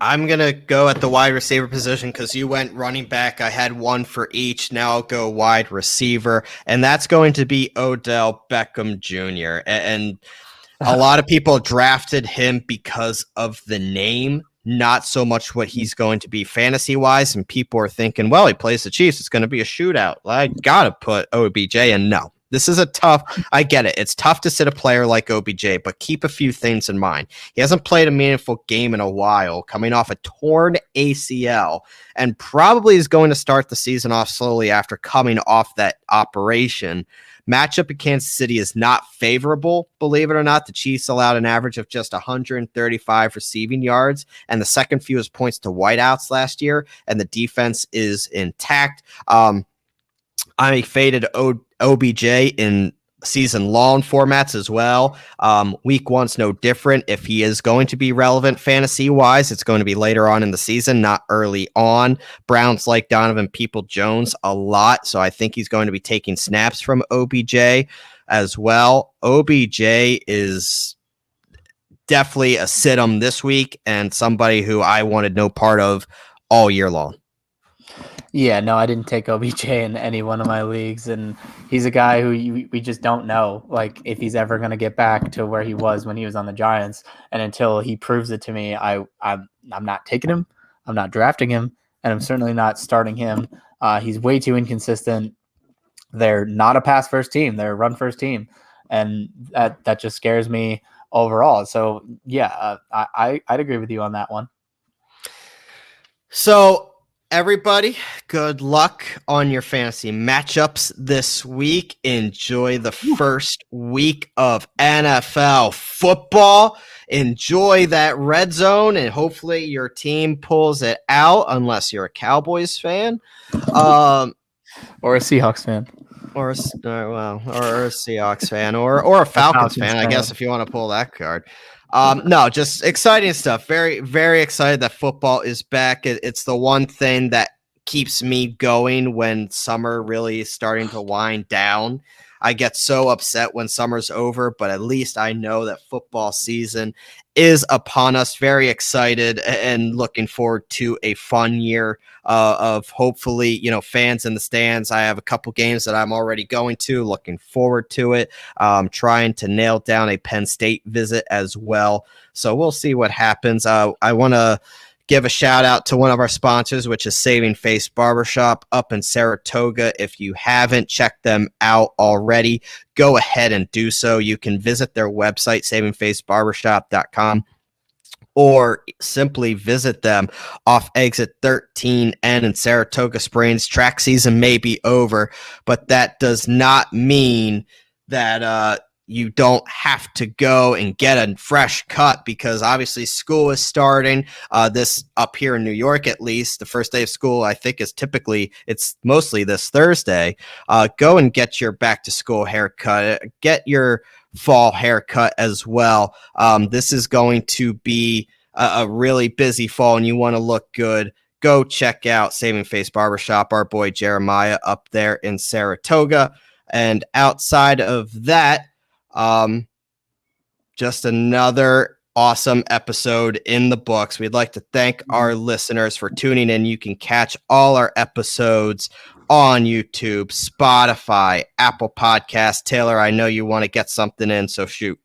I'm going to go at the wide receiver position because you went running back. I had one for each. Now I'll go wide receiver, and that's going to be Odell Beckham Jr. And a lot of people drafted him because of the name, not so much what he's going to be fantasy-wise. And people are thinking, well, he plays the Chiefs. It's going to be a shootout. I got to put OBJ in. No. This is I get it. It's tough to sit a player like OBJ, but keep a few things in mind. He hasn't played a meaningful game in a while, coming off a torn ACL, and probably is going to start the season off slowly after coming off that operation. Matchup in Kansas City is not favorable, believe it or not. The Chiefs allowed an average of just 135 receiving yards and the second fewest points to wideouts last year, and the defense is intact. I faded OBJ in season long formats as well. Week 1's no different. If he is going to be relevant fantasy wise, it's going to be later on in the season, not early on. Browns like Donovan Peoples-Jones a lot, so I think he's going to be taking snaps from OBJ as well. OBJ is definitely a sit-em this week and somebody who I wanted no part of all year long. Yeah, no, I didn't take OBJ in any one of my leagues, and he's a guy who we just don't know, like, if he's ever going to get back to where he was when he was on the Giants. And until he proves it to me, I'm not taking him, I'm not drafting him, and I'm certainly not starting him. He's way too inconsistent. They're not a pass first team; they're a run first team, and that just scares me overall. So yeah, I'd agree with you on that one. So, everybody, good luck on your fantasy matchups this week. Enjoy the first week of NFL football. Enjoy that red zone, and hopefully your team pulls it out, unless you're a Cowboys fan. Or a Seahawks fan. Or a Seahawks fan, or a Falcons fan, I guess, if you want to pull that card. No, just exciting stuff. Very, very excited that football is back. It's the one thing that keeps me going when summer really is starting to wind down. I get so upset when summer's over, but at least I know that football season is upon us. Very excited and looking forward to a fun year of hopefully, fans in the stands. I have a couple games that I'm already going to, looking forward to it. Trying to nail down a Penn State visit as well. So we'll see what happens. I want to give a shout out to one of our sponsors, which is Saving Face Barbershop up in Saratoga. If you haven't checked them out already, go ahead and do so. You can visit their website, savingfacebarbershop.com, or simply visit them off exit 13N in Saratoga Springs. Track season may be over, but that does not mean that you don't have to go and get a fresh cut, because obviously school is starting. This up here in New York, at least, the first day of school, I think, it's mostly this Thursday. Go and get your back to school haircut. Get your fall haircut as well. This is going to be a really busy fall, and you want to look good. Go check out Saving Face Barbershop, our boy Jeremiah up there in Saratoga. And outside of that, just another awesome episode in the books. We'd like to thank our listeners for tuning in. You can catch all our episodes on YouTube, Spotify, Apple Podcasts. Taylor, I know you want to get something in, so shoot.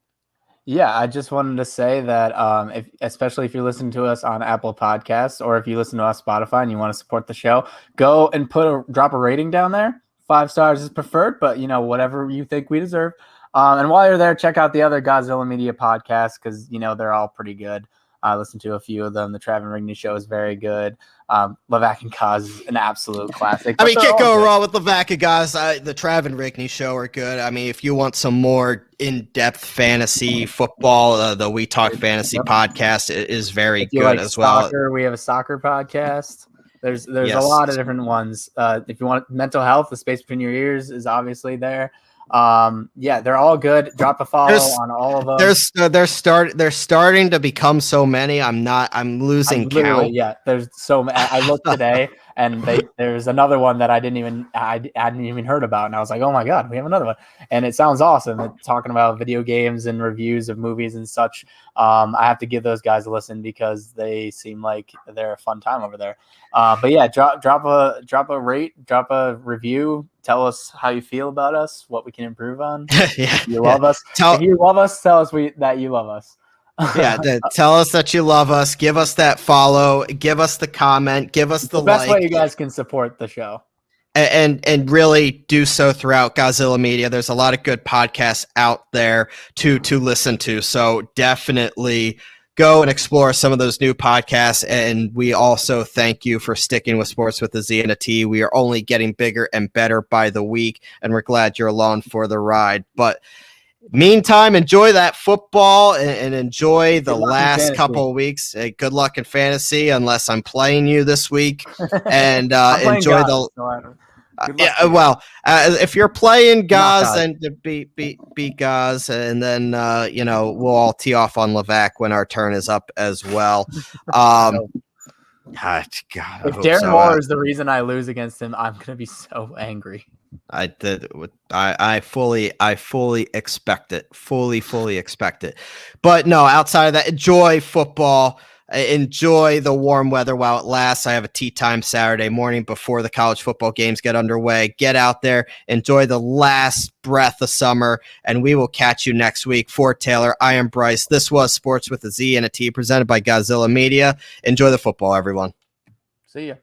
Yeah, I just wanted to say that especially if you're listening to us on Apple Podcasts or if you listen to us Spotify and you want to support the show, go and drop a rating down there. 5 stars is preferred, but whatever you think we deserve. And while you're there, check out the other Godzilla Media podcasts because they're all pretty good. I listened to a few of them. The Trav and Rigney show is very good. Levac and Kaz is an absolute classic. I mean, you can't go wrong with Levac and Kaz. The Trav and Rigney show are good. I mean, if you want some more in-depth fantasy football, the We Talk Fantasy podcast is very good as well. We have a soccer podcast. There's a lot of different ones. If you want mental health, the space between your ears is obviously there. They're all good. Drop a follow on all of them. They're starting to become so many. I'm losing count. Yeah, there's so many. I looked today and there's another one that I hadn't even heard about, and I was like, oh my god, we have another one, and it sounds awesome. It's talking about video games and reviews of movies and such. I have to give those guys a listen because they seem like they're a fun time over there. But yeah, drop a rate, drop a review. Tell us how you feel about us, what we can improve on. If you love us. If you love us, tell us that you love us. Tell us that you love us. Give us that follow. Give us the comment. Give us the best like. way you guys can support the show. And really do so throughout Godzilla Media. There's a lot of good podcasts out there to listen to. So definitely go and explore some of those new podcasts. And we also thank you for sticking with Sports with a Z and a T. We are only getting bigger and better by the week, and we're glad you're along for the ride. But meantime, enjoy that football and enjoy the last couple of weeks. Good luck in fantasy, unless I'm playing you this week. And enjoy if you're playing Gaz, then beat Gaz, and then we'll all tee off on Levac when our turn is up as well. God, if Darren Waller is the reason I lose against him, I'm gonna be so angry. I fully expect it. Fully expect it. But no, outside of that, enjoy football. Enjoy the warm weather while it lasts. I have a tea time Saturday morning before the college football games get underway. Get out there, enjoy the last breath of summer, and we will catch you next week. For Taylor, I am Bryce. This was Sports with a Z and a T presented by Godzilla Media. Enjoy the football, everyone. See ya.